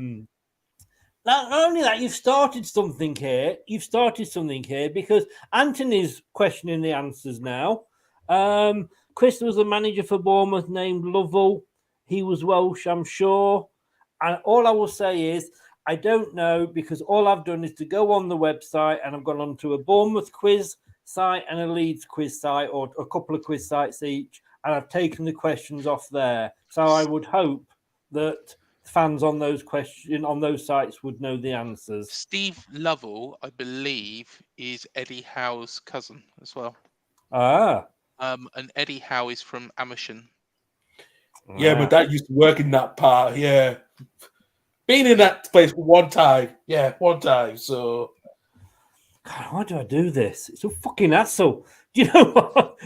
only that, you've started something here. Because Anthony's questioning the answers now. Chris was a manager for Bournemouth named Lovell. He was Welsh, I'm sure. And all I will say is, I don't know, because all I've done is to go on the website and I've gone onto a Bournemouth quiz site and a Leeds quiz site, or a couple of quiz sites each, and I've taken the questions off there. So I would hope that fans on those sites would know the answers. Steve Lovell, I believe, is Eddie Howe's cousin as well. And Eddie Howe is from Amersham. Yeah, but that used to work in that part. Yeah, been in that place one time. Yeah, one time. So, God, why do I do this? It's a fucking hassle. Do you know what?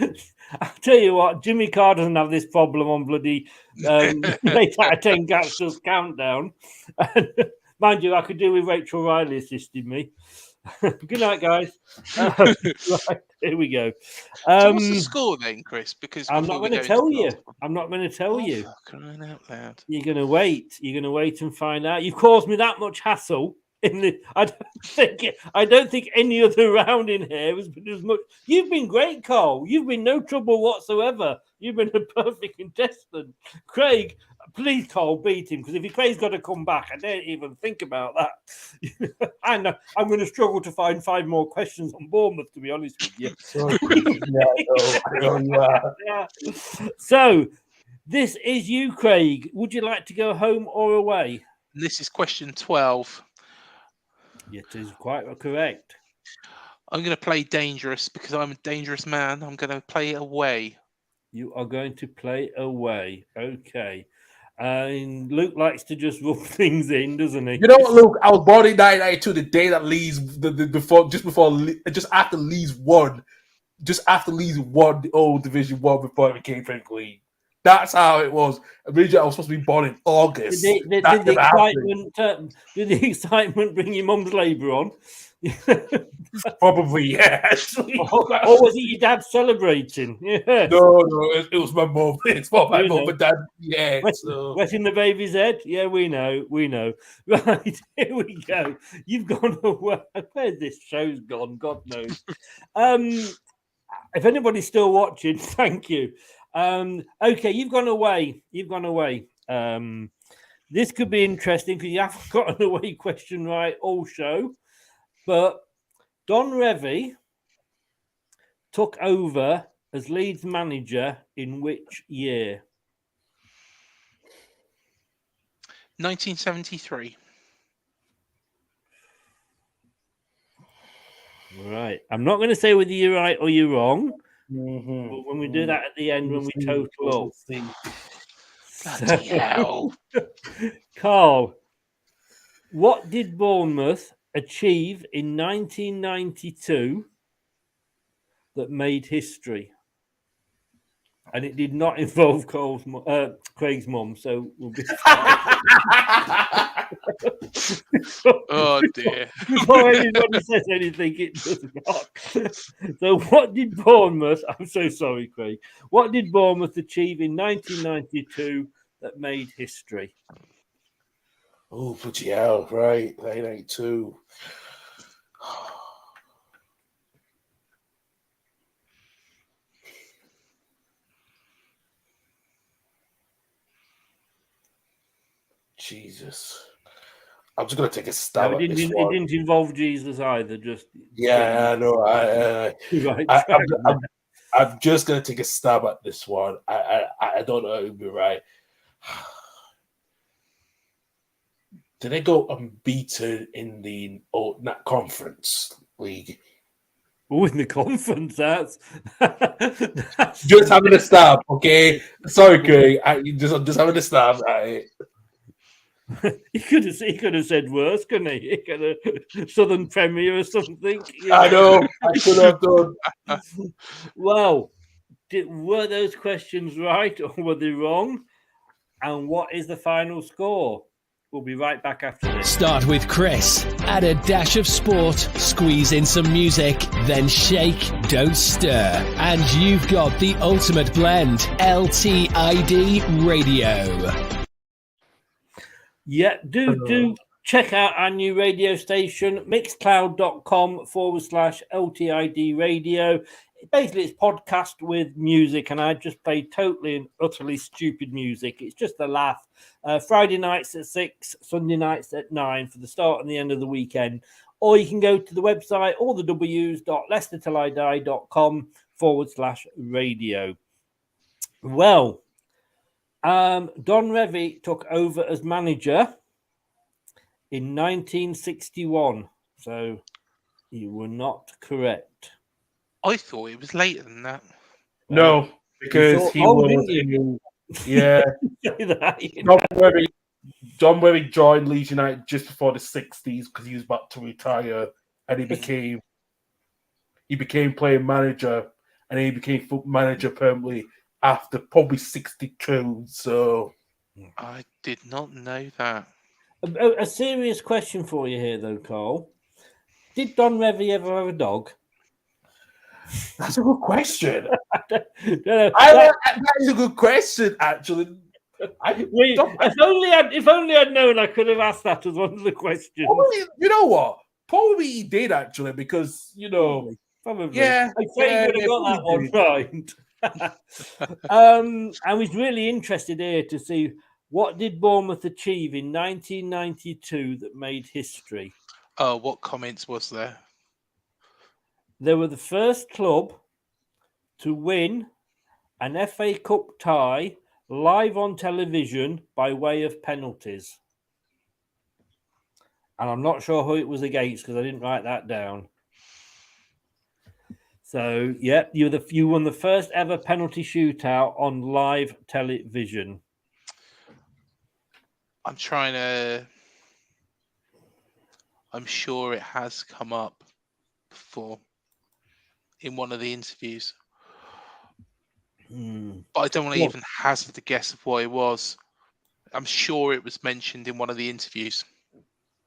I'll tell you what, Jimmy Carr doesn't have this problem on bloody 8 out of 10 Gangsters Countdown. And, mind you, I could do with Rachel Riley assisting me. Good night, guys. Right, here we go. So what's the score then, Chris? Because I'm not going to tell you. I'm not going to tell you. Crying out loud. You're going to wait. You're going to wait and find out. You've caused me that much hassle. I don't think any other round in here has been as much. You've been great, Carl. You've been no trouble whatsoever. You've been a perfect contestant. Craig, please, Carl, beat him, because if Craig's got to come back, I don't even think about that. And I'm going to struggle to find 5 more questions on Bournemouth, to be honest with you. Yeah. So, this is you, Craig. Would you like to go home or away? This is question 12. It is quite correct. I'm going to play dangerous because I'm a dangerous man. I'm going to play away. You are going to play away. Okay. And Luke likes to just rub things in, doesn't he? You know what, Luke? I was born in 1992, the day that Leeds, just after Leeds won the old Division 1 before it became Premier League. That's how it was. Originally, I was supposed to be born in August. Did the excitement bring your mum's labour on? Probably, yeah. Or was it your dad celebrating? Yeah. No, it was my mum. It's not my mum and dad. Yeah. Wetting the baby's head? Yeah, we know. Right, here we go. You've gone away. Where's this show's gone? God knows. If anybody's still watching, thank you. Okay, you've gone away. This could be interesting because you haven't got an away question right all show. But Don Revie took over as Leeds manager in which year? 1973. Right. I'm not going to say whether you're right or you're wrong. But when we do that at the end, when we total up. Bloody hell. Carl, what did Bournemouth achieve in 1992 that made history? And it did not involve Craig's mum, so we'll be fine. Oh dear. Before anybody says anything, it does not. So what did Bournemouth, I'm so sorry, Craig. What did Bournemouth achieve in 1992 that made history? Oh, bloody hell, right. 1992. Jesus. I'm just going to take a stab at this one. It didn't involve Jesus either, just... Yeah, I know. I'm just going to take a stab at this one. I don't know if it'll be right. Did they go unbeaten in the conference league? Oh, in the conference, that's just having a stab, okay? Sorry, Craig. I'm just having a stab at it. He could have said worse, couldn't he? He could have Southern Premier or something. I know. I could have done. Well, were those questions right or were they wrong? And what is the final score? We'll be right back after this. Start with Chris. Add a dash of sport, squeeze in some music, then shake, don't stir. And you've got the ultimate blend, LTID Radio. Yeah, do check out our new radio station, mixcloud.com/LTID Radio. Basically, it's podcast with music, and I just play totally and utterly stupid music. It's just a laugh. Friday nights at 6, Sunday nights at 9 for the start and the end of the weekend. Or you can go to the website, all the w's.leicestertillidie.com/radio. Well, Don Revie took over as manager in 1961, so you were not correct. I thought it was later than that. No, because he was. Yeah. Don Revie joined Leeds United just before the 60s because he was about to retire, and he became playing manager, and he became manager permanently after probably 62. So I did not know that. A serious question for you here, though, Carl. Did Don Revie ever have a dog? That's a good question. That is a good question, actually. If only I'd known, I could have asked that as one of the questions. Probably, you know what? Probably he did, actually, because, Probably. Yeah. I think you would have got that one right. I was really interested here to see what did Bournemouth achieve in 1992 that made history. Oh, what comments was there? They were the first club to win an FA Cup tie live on television by way of penalties. And I'm not sure who it was against because I didn't write that down. So, yeah, you won the first ever penalty shootout on live television. I'm sure it has come up before in one of the interviews. But I don't want to even hazard a guess of what it was. I'm sure it was mentioned in one of the interviews.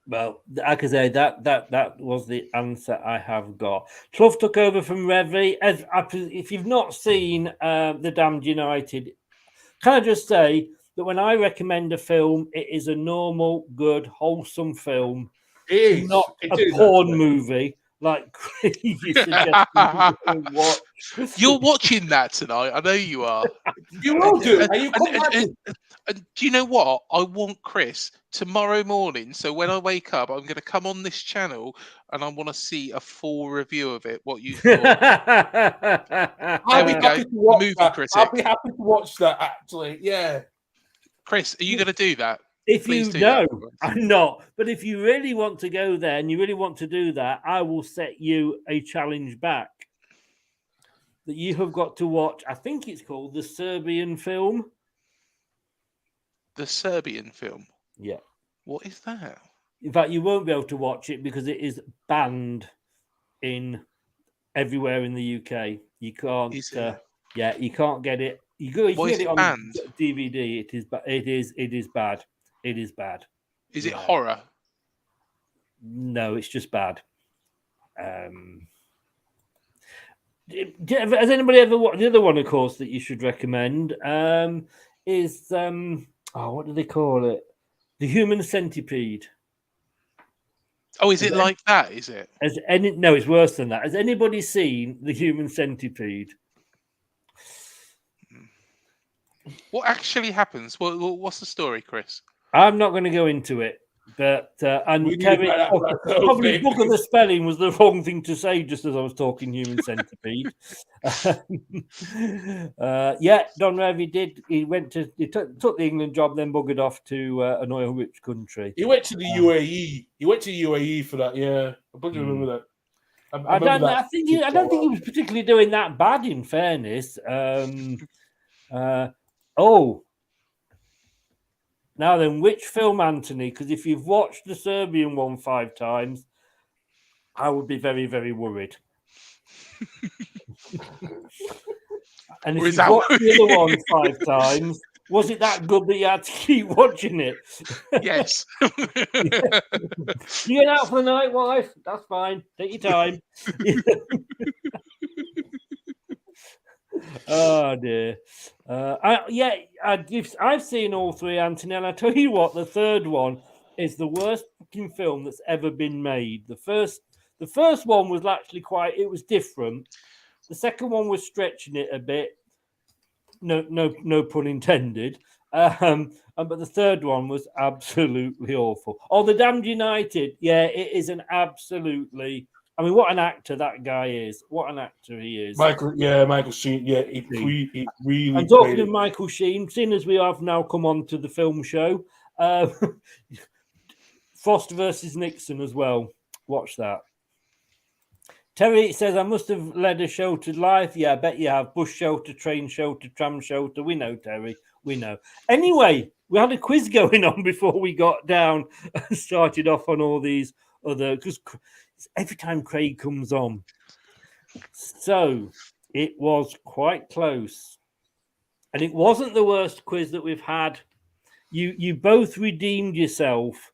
Well, like I say, that was the answer I have got. Clough took over from Revie. If you've not seen The Damned United, can I just say that when I recommend a film, it is a normal, good, wholesome film. It is. Not a porn movie like Craig you suggested watch. You're watching that tonight. I know you are. You will do. And do you know what? I want Chris tomorrow morning. So when I wake up, I'm going to come on this channel and I want to see a full review of it. What you thought? I'll be happy to watch that. I'll be happy to watch that. Actually, yeah. Chris, are you going to do that? If you know, I'm not. But if you really want to go there and you really want to do that, I will set you a challenge back. that you have got to watch. I think it's called the Serbian film. The Serbian film? Yeah. What is that? In fact, you won't be able to watch it because it is banned in everywhere in the UK. You can't. You can't get it. You can get it on banned? DVD. It is bad. It is bad. It is bad. Is it horror? No, it's just bad. Has anybody ever watched the other one? Of course, that you should recommend is what do they call it? The Human Centipede. Oh, is it like that? Is it? No, it's worse than that. Has anybody seen The Human Centipede? What actually happens? What's the story, Chris? I'm not going to go into it, but and Kevin, probably book of the spelling was the wrong thing to say just as I was talking Human Centipede. Don Revy did. He took the England job, then buggered off to an oil-rich country. He went to the UAE. He went to UAE for that. Yeah, I probably remember that. I don't think he was particularly doing that bad. In fairness. Now then, which film, Anthony? Because if you've watched the Serbian one 5 times, I would be very, very worried. And if you've watched the other one 5 times, was it that good that you had to keep watching it? Yes. You get out for the night, wife? That's fine. Take your time. Oh dear. I've seen all 3, Anthony, and I tell you what, the third one is the worst fucking film that's ever been made. The first one was actually it was different. The second one was stretching it a bit. No pun intended. But the third one was absolutely awful. Oh, The Damned United. Yeah, it is an absolutely. I mean, what an actor that guy is! What an actor he is. Michael Sheen. Yeah, he really. And talking of Michael Sheen, seeing as we have now come on to the film show, Frost versus Nixon as well. Watch that. Terry says, I must have led a shelter life. Yeah, I bet you have. Bush shelter, train shelter, tram shelter. We know, Terry. We know. Anyway, we had a quiz going on before we got down and started off on all these other... Because every time Craig comes on. So, it was quite close. And it wasn't the worst quiz that we've had. You both redeemed yourself.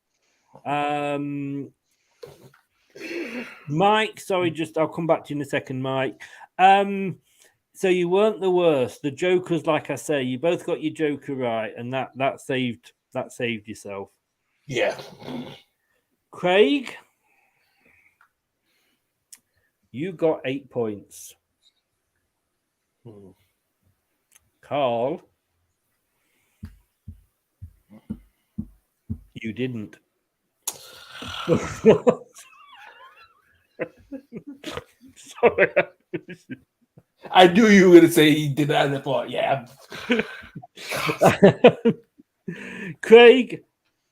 Mike, sorry, I'll come back to you in a second, Mike. So you weren't the worst. The jokers, like I say, you both got your joker right, and that saved yourself. Yeah. Craig, you got 8 points. Carl, you didn't. Sorry. I knew you were going to say he did that, and I thought, yeah. Craig,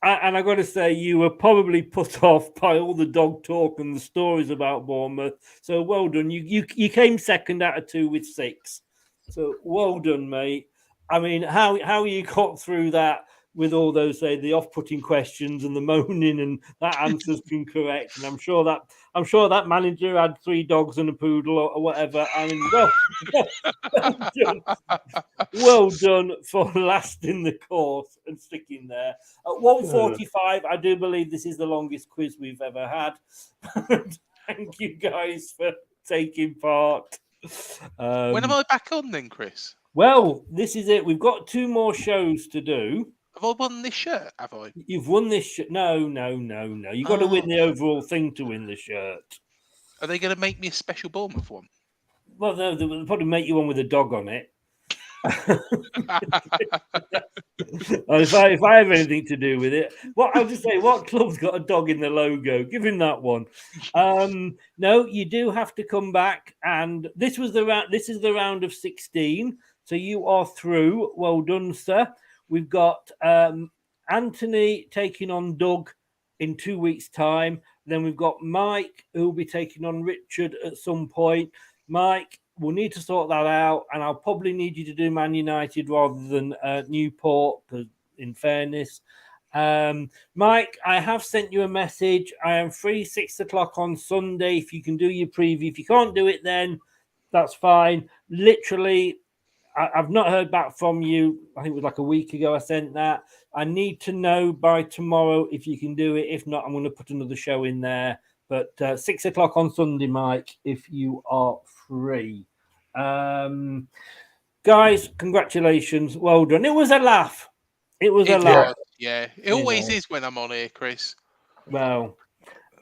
and I got to say, you were probably put off by all the dog talk and the stories about Bournemouth. So well done. You came second out of 2 with 6. So well done, mate. I mean, how you got through that with all those the off-putting questions and the moaning, and that answer's been correct. And I'm sure that manager had 3 dogs and a poodle or whatever. I mean, well done for lasting the course and sticking there. At 1:45, I do believe this is the longest quiz we've ever had. Thank you guys for taking part. When am I back on then, Chris? Well, this is it. We've got 2 more shows to do. Have I won this shirt? Have I? You've won this shirt. No. You've got to win the overall thing to win the shirt. Are they going to make me a special Bournemouth one? Well, they'll probably make you one with a dog on it. if I have anything to do with it, I'll just say, what club's got a dog in the logo? Give him that one. No, you do have to come back, and this is the round of 16. So you are through. Well done, sir. We've got Anthony taking on Doug in 2 weeks' time. Then we've got Mike, who will be taking on Richard at some point. Mike, we'll need to sort that out, and I'll probably need you to do Man United rather than Newport, in fairness. Mike, I have sent you a message. I am free 6 o'clock on Sunday if you can do your preview. If you can't do it, then that's fine. Literally, I've not heard back from you. I think it was like a week ago I sent that. I need to know by tomorrow if you can do it. If not, I'm going to put another show in there. But 6 o'clock on Sunday, Mike, if you are free. Guys, congratulations. Well done. It was a laugh. It was a laugh. Yeah, it always is when I'm on here, Chris. Well,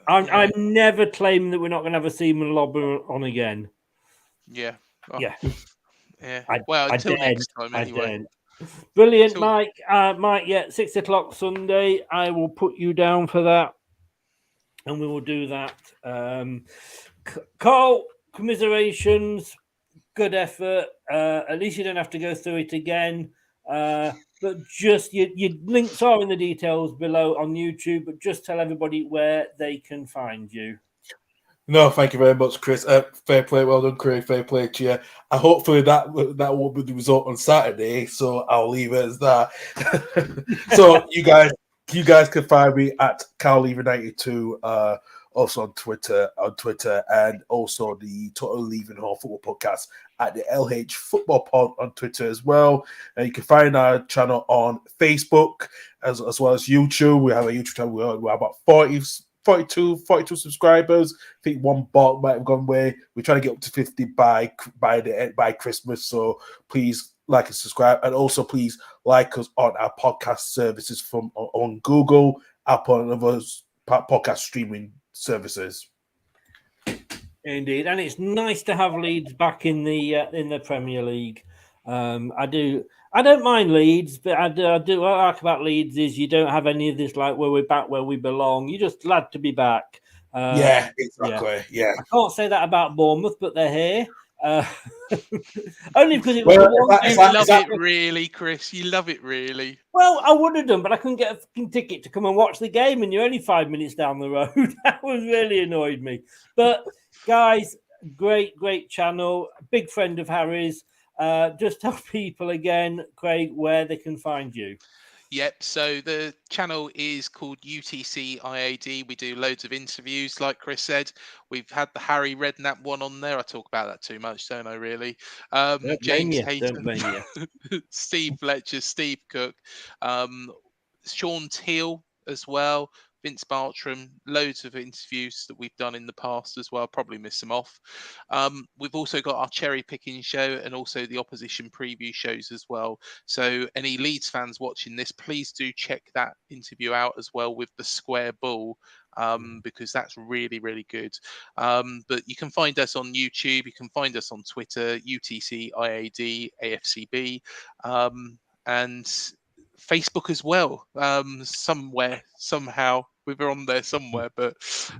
I'm never claiming that we're not going to have a Seaman Lobber on again. Yeah. Oh. Yeah. Yeah. Until next time, anyway. Brilliant, Mike. Mike, 6 o'clock Sunday. I will put you down for that. And we will do that. Carl, commiserations. Good effort. At least you don't have to go through it again. But just your links are in the details below on YouTube. But just tell everybody where they can find you. No, thank you very much, Chris. Fair play, well done, Craig. Fair play to you. Hopefully that won't be the result on Saturday, so I'll leave it as that. So you guys can find me at CarlLever92, also on Twitter, and also the Total Leaving Home Football Podcast at the LH Football Pod on Twitter as well. And you can find our channel on Facebook as well as YouTube. We have a YouTube channel. We're about 42 subscribers. I think one bot might have gone away. We're trying to get up to 50 by Christmas. So please like and subscribe, and also please like us on our podcast services on Google, Apple, and other podcast streaming services. Indeed, and it's nice to have Leeds back in the Premier League. I don't mind Leeds, but I do what I like about Leeds is you don't have any of this like where we're back where we belong. You're just glad to be back. Yeah, exactly. Yeah. I can't say that about Bournemouth, but they're here. Only because it was you love it really, Chris. You love it really. Well, I would have done, but I couldn't get a fucking ticket to come and watch the game, and you're only 5 minutes down the road. That was really annoyed me. But guys, great channel. Big friend of Harry's. Just tell people again, Craig, where they can find you. Yep. So the channel is called UTC IAD. We do loads of interviews, like Chris said. We've had the Harry Redknapp one on there. I talk about that too much, don't I? Really. James Hayton, Steve Fletcher, Steve Cook, Sean Teal as well. Vince Bartram, loads of interviews that we've done in the past as well. Probably miss them off. We've also got our cherry picking show and also the opposition preview shows as well. So any Leeds fans watching this, please do check that interview out as well with the square bull, because that's really, really good. But you can find us on YouTube. You can find us on Twitter, UTC IAD, AFCB, and Facebook as well. Somewhere, somehow, we're on there somewhere, but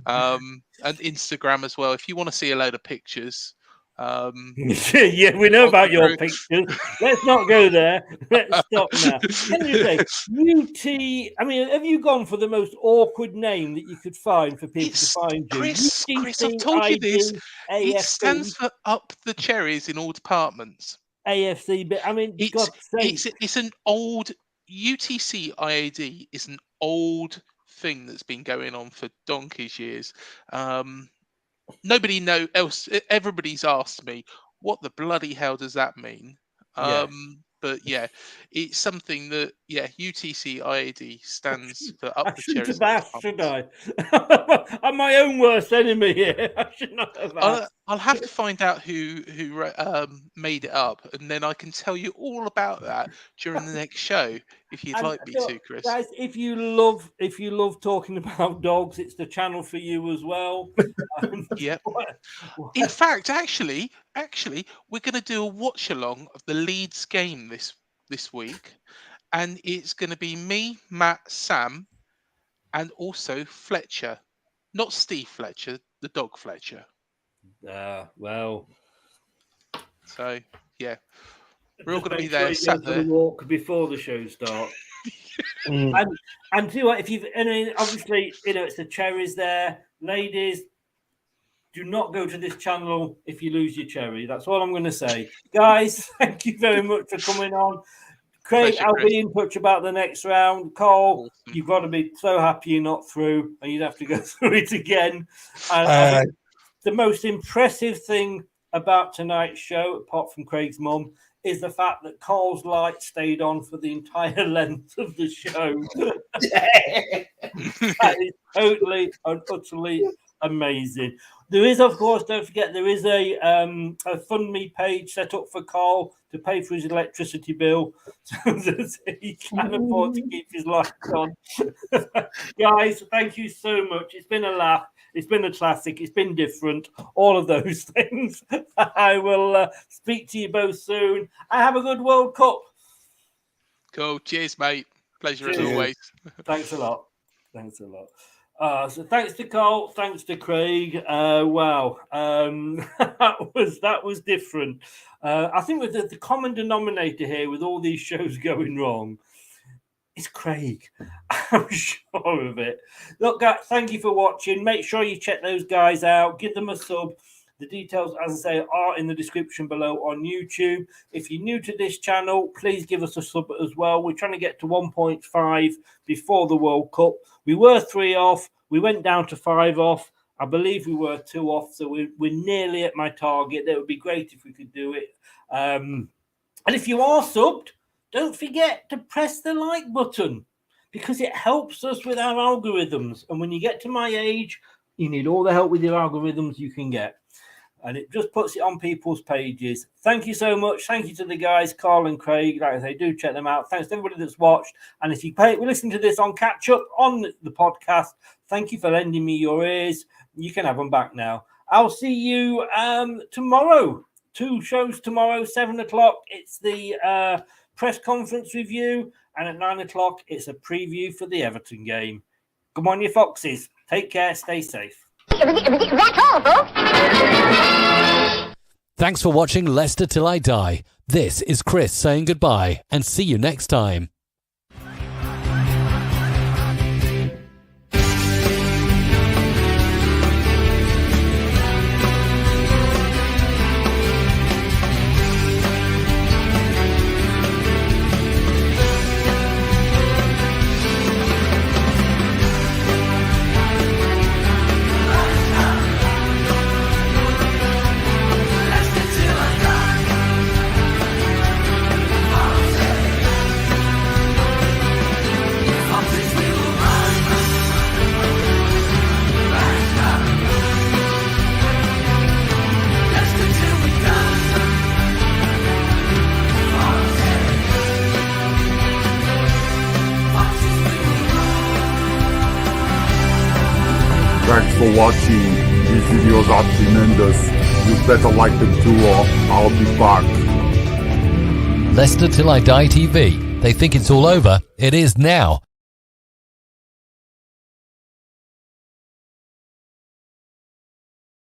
and Instagram as well. If you want to see a load of pictures, yeah, we know about your pictures. Let's not go there. Let's stop now. Can you say UT? I mean, have you gone for the most awkward name that you could find for people to find you? Chris, I've told you this. It stands for Up the Cherries in all departments. AFC, but I mean, it's an old. UTC IAD is an old thing that's been going on for donkey's years. Nobody else. Everybody's asked me, what the bloody hell does that mean? But yeah, it's something that UTC IAD stands for Up the Cherries. Should I? I'm my own worst enemy here. I should not have asked. I'll have to find out who made it up, and then I can tell you all about that during the next show if you'd like me to, Chris. Guys, if you love talking about dogs, it's the channel for you as well. Yep. In fact, actually, we're going to do a watch along of the Leeds game this week, and it's going to be me, Matt, Sam, and also Fletcher, not Steve Fletcher, the dog Fletcher. Well. So yeah, we're all going to be there. Sat there. Walk before the show starts. And see what if you've. I mean, obviously, it's the cherries there, ladies. Do not go to this channel if you lose your cherry. That's all I'm going to say. Guys, thank you very much for coming on. Craig, I'll be in touch about the next round. Cole, you've got to be so happy you're not through, and you'd have to go through it again. And the most impressive thing about tonight's show, apart from Craig's mum, is the fact that Cole's light stayed on for the entire length of the show. That is totally and utterly amazing. There is, of course, don't forget, there is a FundMe page set up for Cole to pay for his electricity bill so that he can afford to keep his lights on. Guys, thank you so much. It's been a laugh. It's been a classic. It's been different. All of those things. I will speak to you both soon. And have a good World Cup. Cool. Cheers, mate. Pleasure as always. Thanks a lot. Thanks a lot. So thanks to Cole, thanks to Craig. Wow, that was different. I think with the common denominator here with all these shows going wrong is Craig. I'm sure of it. Look, guys, thank you for watching. Make sure you check those guys out. Give them a sub. The details, as I say, are in the description below on YouTube. If you're new to this channel, please give us a sub as well. We're trying to get to 1.5 before the World Cup. We were 3 off. We went down to 5 off. I believe we were 2 off, so we're nearly at my target. That would be great if we could do it. And if you are subbed, don't forget to press the like button because it helps us with our algorithms. And when you get to my age, you need all the help with your algorithms you can get. And it just puts it on people's pages. Thank you so much. Thank you to the guys, Carl and Craig. Like I say, do check them out. Thanks to everybody that's watched. And if you listen to this on catch up on the podcast, thank you for lending me your ears. You can have them back now. I'll see you tomorrow. 2 shows tomorrow, 7 o'clock. It's the press conference review. And at 9 o'clock, it's a preview for the Everton game. Come on, you foxes. Take care. Stay safe. That's all, folks. Thanks for watching Leicester Till I Die. This is Chris saying goodbye and see you next time. Thanks for watching. These videos are tremendous. You better like them too or I'll be back. Leicester Till I Die TV. They think it's all over. It is now.